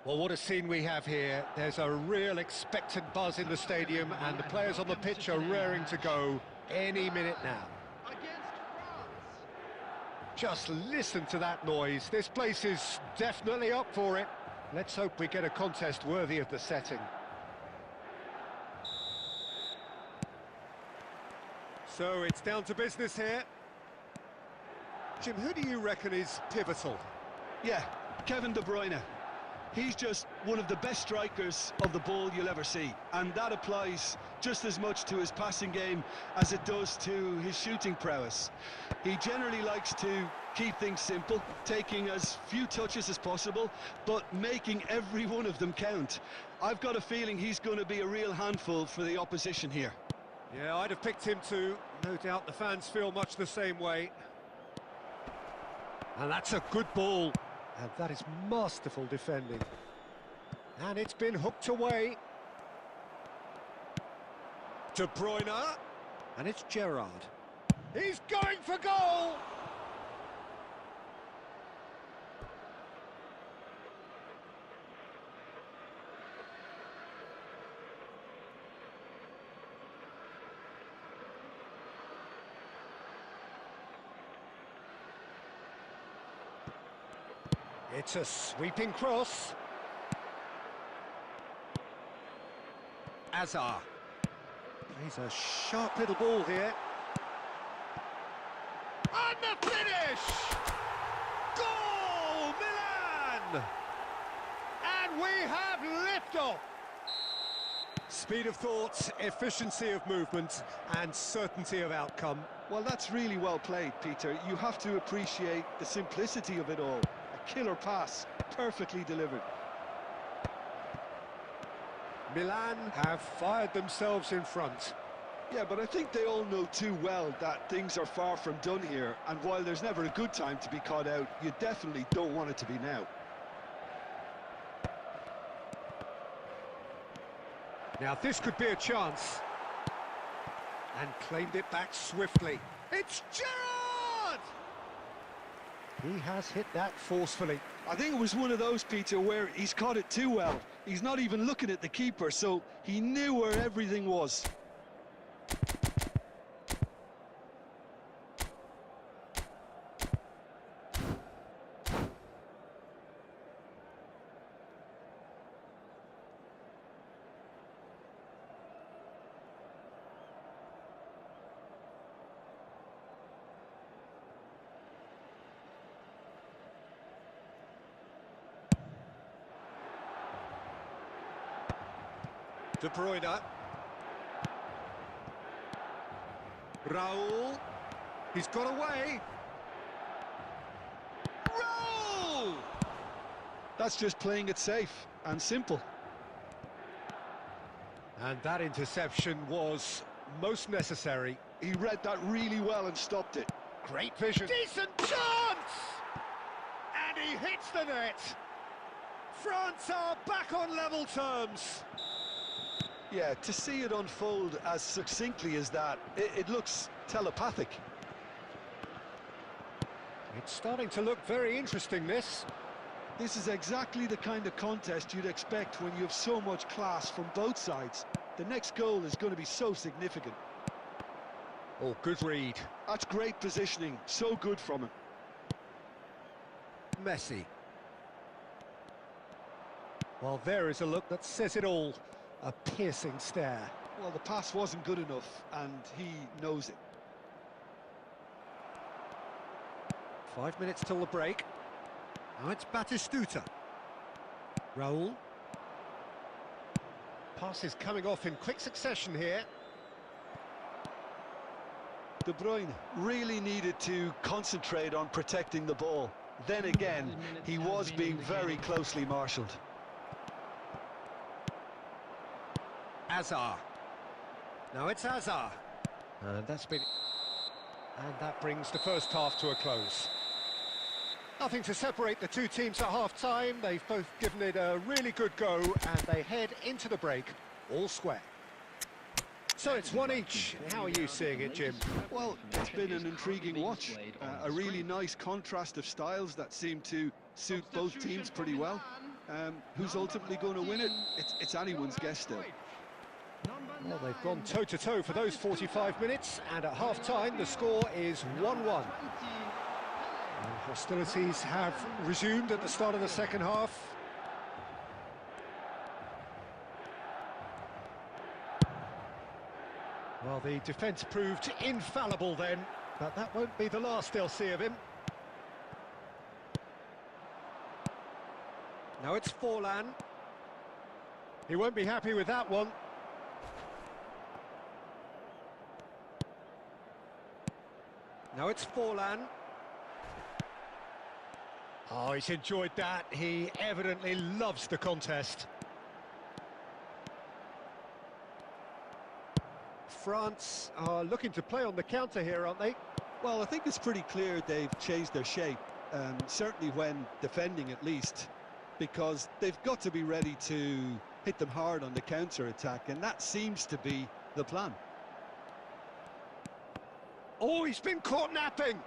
Well, what a scene we have here. There's a real expectant buzz in the stadium and the players on the pitch are raring to go any minute now. Against France. Just listen to that noise. This place is definitely up for it. Let's hope we get a contest worthy of the setting. So it's down to business here. Jim, who do you reckon is pivotal? Yeah, Kevin De Bruyne. He's just one of the best strikers of the ball you'll ever see, and that applies just as much to his passing game as it does to his shooting prowess. He generally likes to keep things simple, taking as few touches as possible, but making every one of them count. I've got a feeling he's going to be a real handful for the opposition here. Yeah, I'd have picked him too. No doubt the fans feel much the same way. And that's a good ball. And that is masterful defending. And it's been hooked away. De Bruyne. And it's Gerrard. He's going for goal! It's a sweeping cross. Azar. He's a sharp little ball here. And the finish! Goal, Milan! And we have liftoff! Speed of thought, efficiency of movement, and certainty of outcome. Well, that's really well played, Peter. You have to appreciate the simplicity of it all. A A killer pass, perfectly delivered. Milan have fired themselves in front. Yeah, but I think they all know too well that things are far from done here, and while there's never a good time to be caught out, you definitely don't want it to be now. Now this could be a chance. And claimed it back swiftly. It's Gerrard! He has hit that forcefully. I think it was one of those, Peter, where he's caught it too well. He's not even looking at the keeper, so he knew where everything was. De Bruyne. Raul. He's got away. Raul! That's just playing it safe and simple. And that interception was most necessary. He read that really well and stopped it. Great vision. Decent chance! And he hits the net. France are back on level terms. Yeah, to see it unfold as succinctly as that, it looks telepathic. It's starting to look very interesting, this. This is exactly the kind of contest you'd expect when you have so much class from both sides. The next goal is going to be so significant. Oh, good read. That's great positioning, so good from him. Messi. Well, there is a look that says it all. A piercing stare. Well, the pass wasn't good enough, and he knows it. 5 minutes till the break. Now it's Batistuta. Raul. Passes coming off in quick succession here. De Bruyne really needed to concentrate on protecting the ball. Then again, he was being very closely marshalled. Hazard. Now it's Hazard. And that brings the first half to a close. Nothing to separate the two teams at half-time. They've both given it a really good go, and they head into the break all square. So it's one each. How are you seeing it, Jim? Well, it's been an intriguing watch. A really nice contrast of styles that seem to suit both teams pretty well. Who's ultimately going to win it? It's anyone's guess still. Well, they've gone toe-to-toe for those 45 minutes, and at half-time the score is 1-1. And hostilities have resumed at the start of the second half. Well, the defence proved infallible then, but that won't be the last they'll see of him. Now it's Forlan. He won't be happy with that one. Now it's Forlan. Oh, he's enjoyed that. He evidently loves the contest. France are looking to play on the counter here, aren't they? Well, I think it's pretty clear they've changed their shape, certainly when defending at least, because they've got to be ready to hit them hard on the counter-attack, and that seems to be the plan. Oh, he's been caught napping.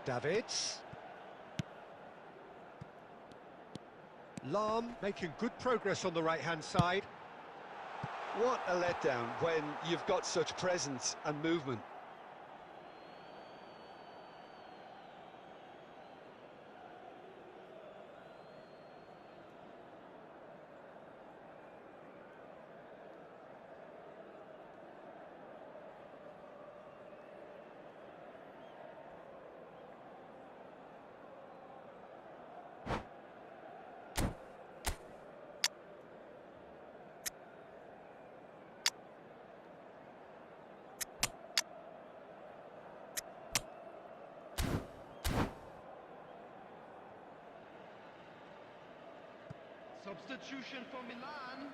Davids. Lahm making good progress on the right-hand side. What a letdown when you've got such presence and movement. Substitution for Milan.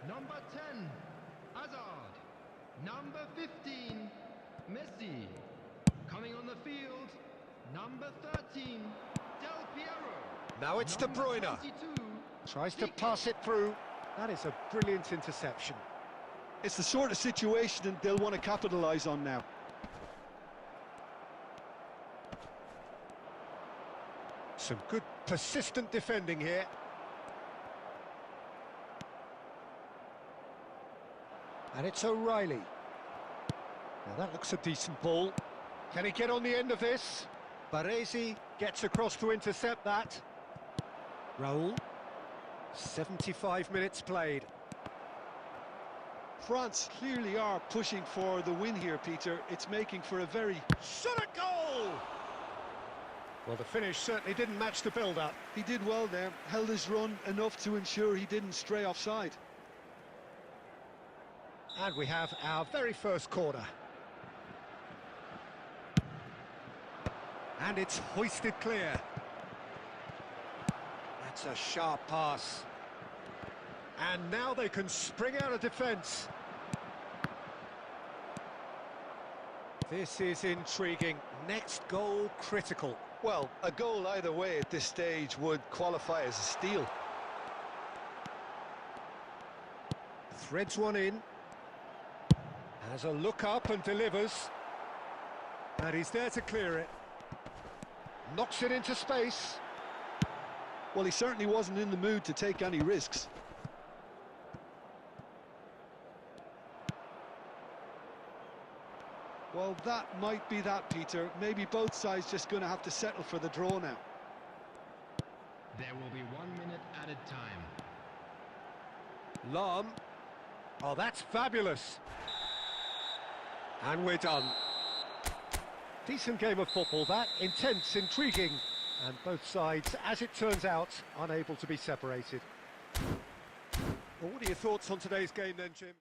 Number 10, Hazard. Number 15, Messi. Coming on the field, number 13, Del Piero. Now it's De Number Bruyne. 22, Tries to Piqué. pass it through. That is a brilliant interception. It's the sort of situation that they'll want to capitalise on now. Some good persistent defending here. And it's O'Reilly. Now that looks a decent ball. Can he get on the end of this? Baresi gets across to intercept that. Raul. 75 minutes played. France clearly are pushing for the win here, Peter. It's making for a very... Shot a goal! Well, the finish certainly didn't match the build-up. He did well there, held his run enough to ensure he didn't stray offside. And we have our very first corner. And it's hoisted clear. That's a sharp pass. And now they can spring out of defence. This is intriguing. Next goal critical. Well, a goal either way at this stage would qualify as a steal. Threads one in. Has a look up and delivers. And he's there to clear it. Knocks it into space. Well, he certainly wasn't in the mood to take any risks. Well, that might be that, Peter. Maybe both sides just going to have to settle for the draw now. There will be 1 minute added time. Lahm. Oh, that's fabulous. And we're done. Decent game of football, that. Intense, intriguing. And both sides, as it turns out, unable to be separated. Well, what are your thoughts on today's game then, Jim?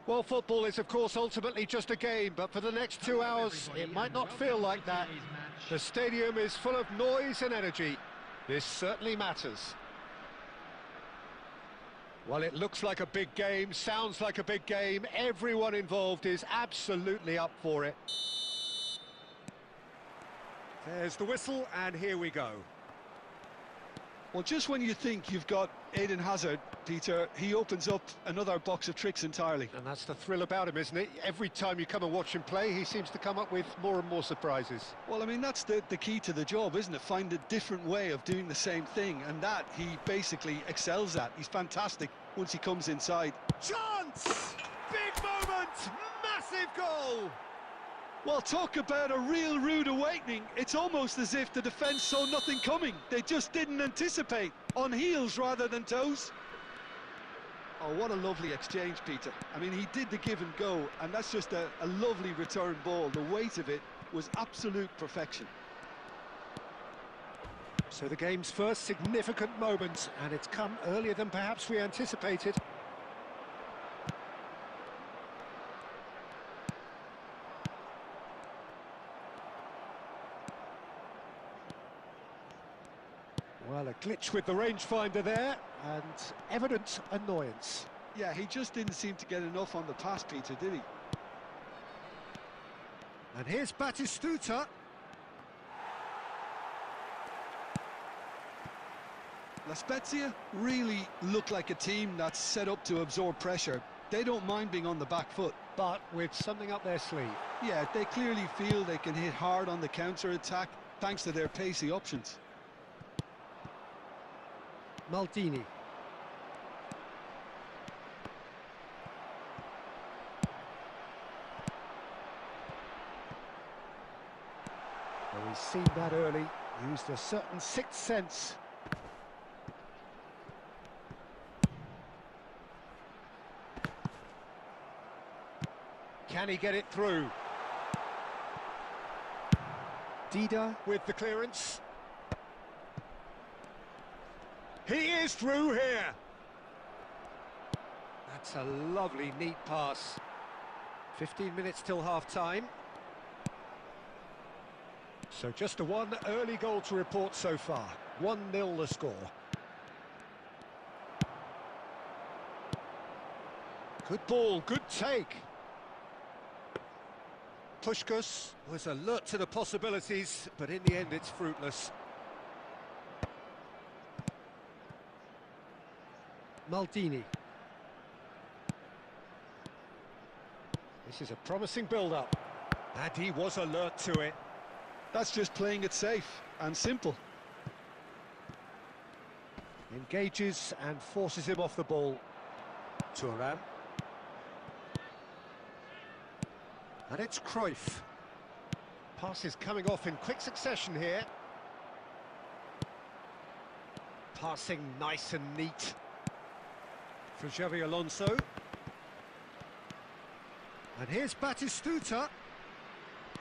Well, football is, of course, ultimately just a game, but for the next 2 hours, it might not feel like that. The stadium is full of noise and energy. This certainly matters. Well, it looks like a big game, sounds like a big game. Everyone involved is absolutely up for it. There's the whistle, and here we go. Well, just when you think you've got Eden Hazard, Peter, he opens up another box of tricks entirely. And that's the thrill about him, isn't it? Every time you come and watch him play, he seems to come up with more and more surprises. Well, I mean, that's the key to the job, isn't it? Find a different way of doing the same thing, and that he basically excels at. He's fantastic once he comes inside. Chance! Big moment! Massive goal! Well, talk about a real rude awakening. It's almost as if the defence saw nothing coming. They just didn't anticipate. On heels rather than toes. Oh, what a lovely exchange, Peter. I mean, he did the give and go, and that's just a lovely return ball. The weight of it was absolute perfection. So the game's first significant moment, and it's come earlier than perhaps we anticipated. Well, a glitch with the rangefinder there, and evident annoyance. Yeah, he just didn't seem to get enough on the pass, Peter, did he? And here's Batistuta. La Spezia really look like a team that's set up to absorb pressure. They don't mind being on the back foot. But with something up their sleeve. Yeah, they clearly feel they can hit hard on the counter-attack thanks to their pacey options. Maldini. Well, we've seen that early, used a certain sixth sense. Can he get it through? Dida with the clearance. He is through here. That's a lovely, neat pass. 15 minutes till half-time. So just a one early goal to report so far. 1-0 the score. Good ball, good take. Puskás was alert to the possibilities, but in the end it's fruitless. Maldini. This is a promising build-up, and he was alert to it. That's just playing it safe and simple. Engages and forces him off the ball. Thuram. And it's Cruyff. Passes coming off in quick succession here. Passing nice and neat for Xavi Alonso. And here's Batistuta.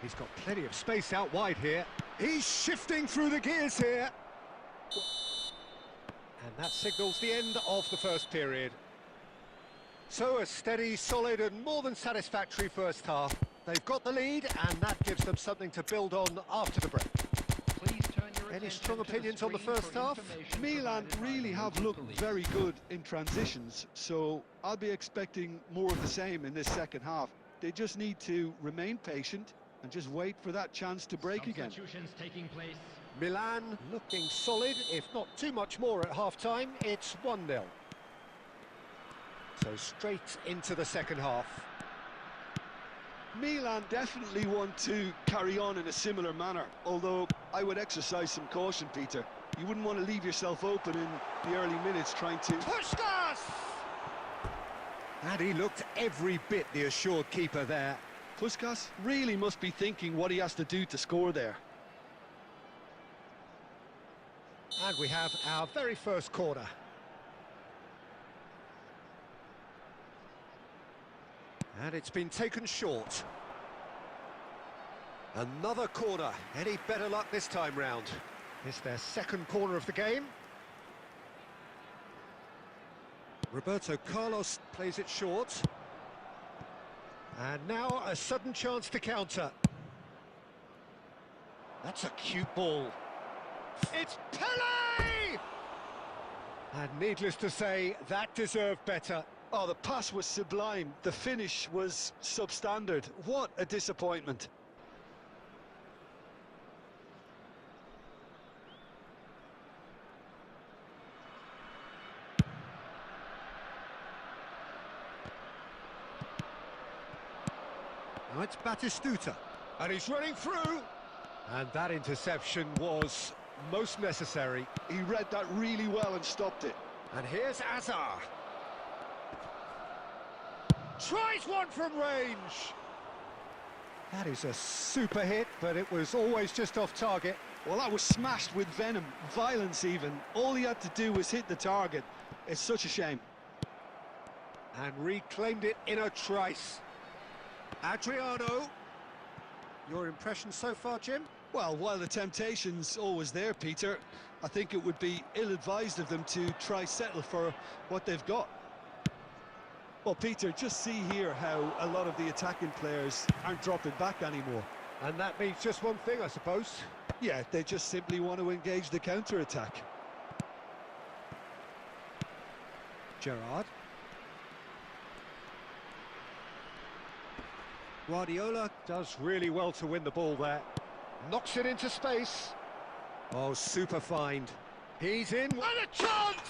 He's got plenty of space out wide here. He's shifting through the gears here. And that signals the end of the first period. So a steady, solid and more than satisfactory first half. They've got the lead and that gives them something to build on after the break. Please turn your Any attention strong to the opinions on the screen first for half? information Milan provided by really the have local looked league. very good in transitions, so I'll be expecting more of the same in this second half. They just need to remain patient and just wait for that chance to break again. Substitutions taking place. Milan looking solid, if not too much more at half-time. It's 1-0. So straight into the second half. Milan definitely want to carry on in a similar manner, although I would exercise some caution, Peter. You wouldn't want to leave yourself open in the early minutes trying to... Puskás! And he looked every bit the assured keeper there. Puskás really must be thinking what he has to do to score there. And we have our very first corner. And it's been taken short. Another corner. Any better luck this time round? It's their second corner of the game. Roberto Carlos plays it short. And now a sudden chance to counter. That's a cute ball. It's Pele! And needless to say, that deserved better. Oh, the pass was sublime. The finish was substandard. What a disappointment. Now it's Batistuta. And he's running through. And that interception was most necessary. He read that really well and stopped it. And here's Azar. Tries one from range. That is a super hit, but it was always just off target. Well, that was smashed with venom, violence even. All he had to do was hit the target. It's such a shame. And reclaimed it in a trice. Adriano. Your impression so far, Jim? Well, while the temptation's always there, Peter, I think it would be ill-advised of them to try settle for what they've got. Well, Peter, just see here how a lot of the attacking players aren't dropping back anymore. And that means just one thing, I suppose. Yeah, they just simply want to engage the counter-attack. Gerrard. Guardiola does really well to win the ball there. Knocks it into space. Oh, super find. He's in. And a chance!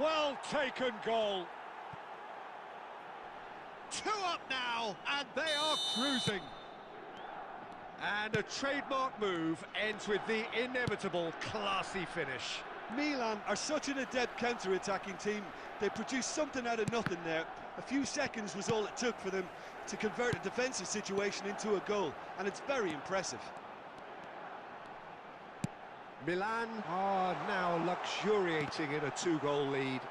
Well taken goal. 2 up now, and they are cruising. And a trademark move ends with the inevitable classy finish. Milan are such an adept counter-attacking team. They produced something out of nothing there. A few seconds was all it took for them to convert a defensive situation into a goal, and it's very impressive. Milan are now luxuriating in a 2-goal lead.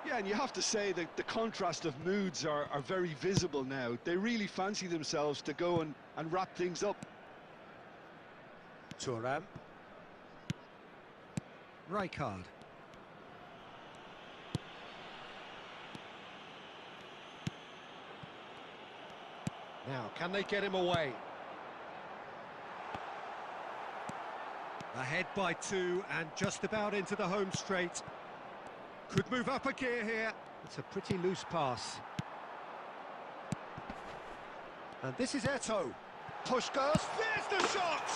Yeah, and you have to say that the contrast of moods are very visible now. They really fancy themselves to go and wrap things up. Thuram. Rijkaard. Now, can they get him away? Ahead by 2 and just about into the home straight. Could move up a gear here. It's a pretty loose pass. And this is Eto'o. Puskás, there's the shot!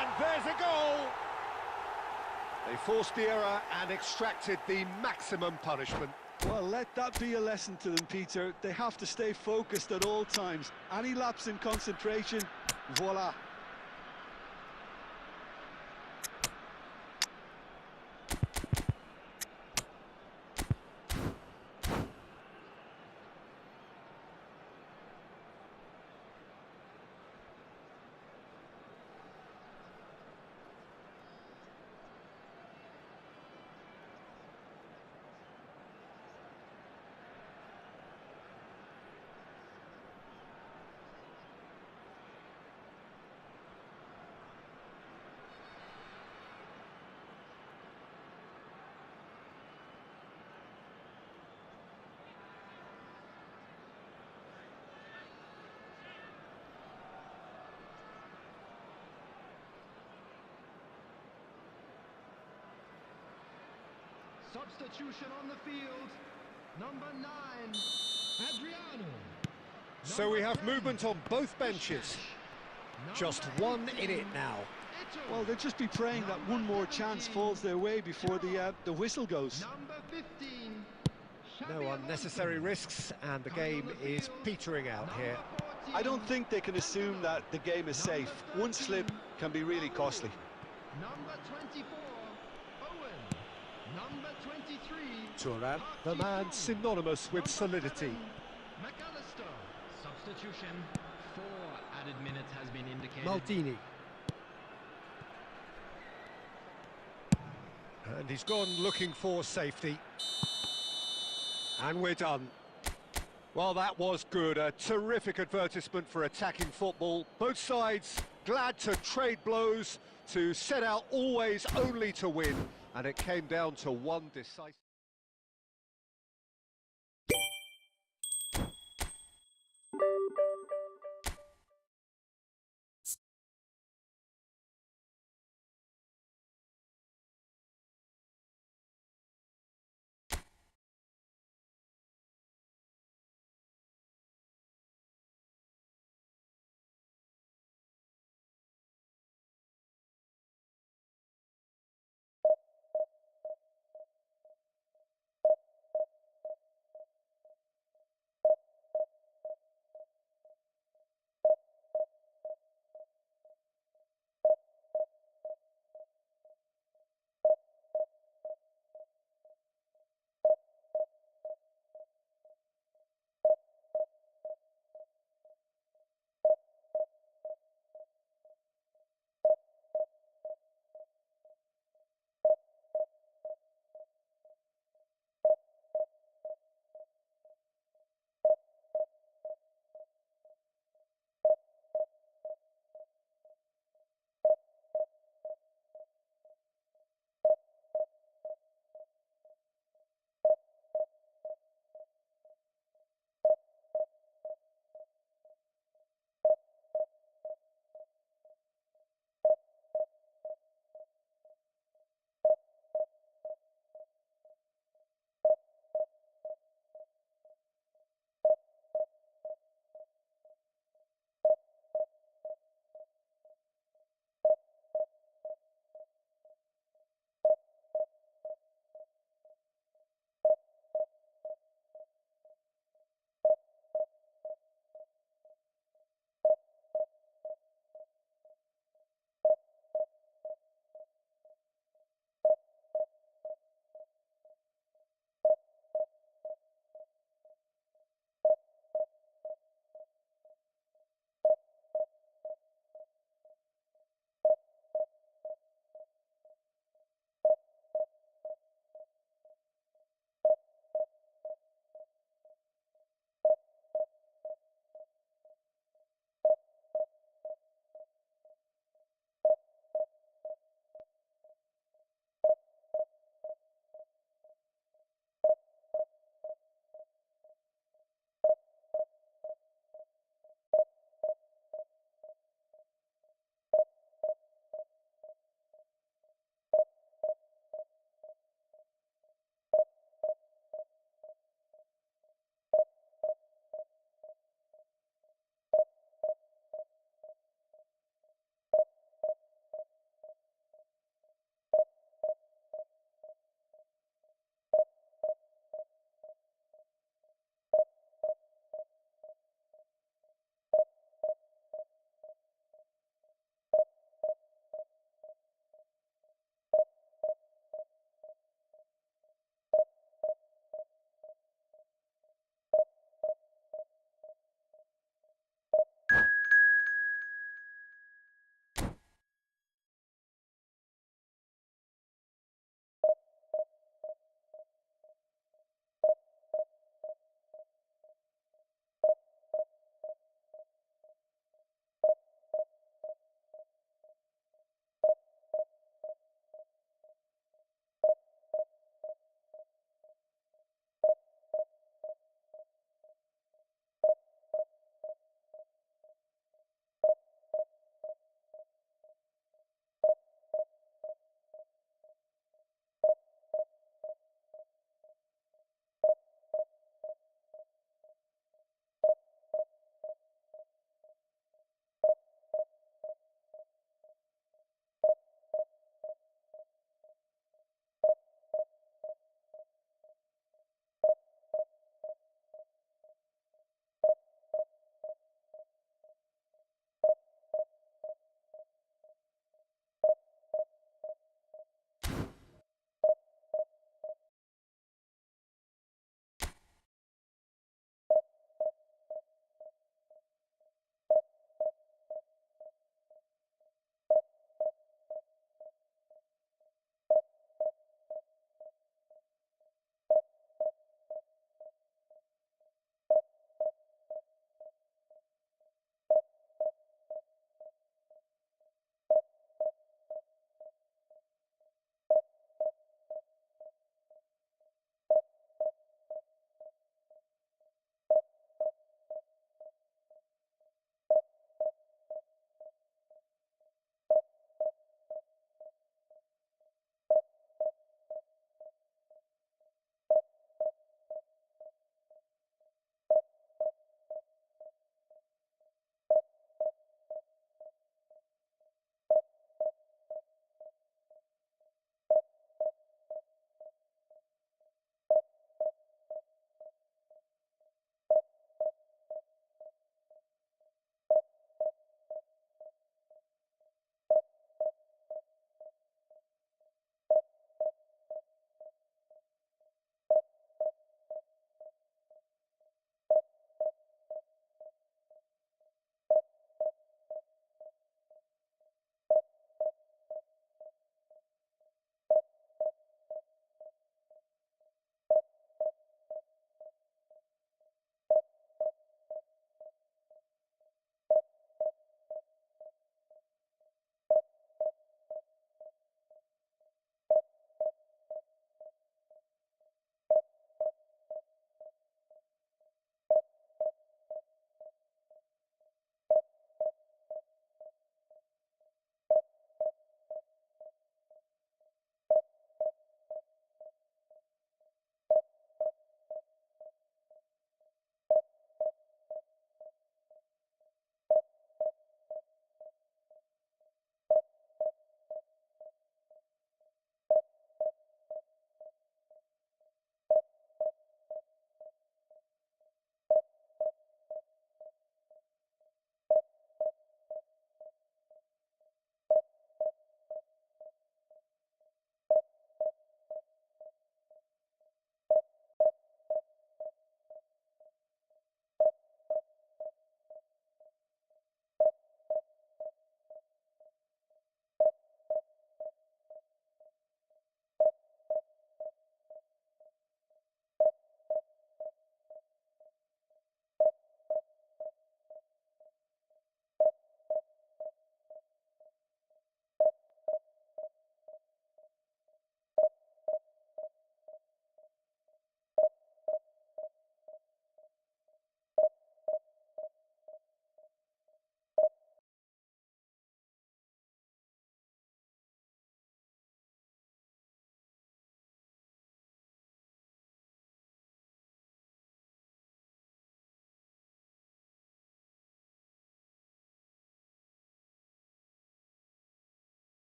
And there's a goal! They forced the error and extracted the maximum punishment. Well, let that be a lesson to them, Peter. They have to stay focused at all times. Any lapse in concentration, voila. Substitution on the field. Number 9, Adriano. So we have movement on both benches. Just 1 in it now. Well, they'll just be praying that one more chance falls their way before the whistle goes. Number 15. No unnecessary risks, and the game is petering out here. I don't think they can assume that the game is safe. One slip can be really costly. Number 24, Owen. Number 23, Thuram, the man synonymous with solidity. McAllister. Substitution. 4 added minutes has been indicated. Maldini. And he's gone looking for safety. And we're done. Well, that was good. A terrific advertisement for attacking football. Both sides glad to trade blows, to set out always only to win. And it came down to one decisive...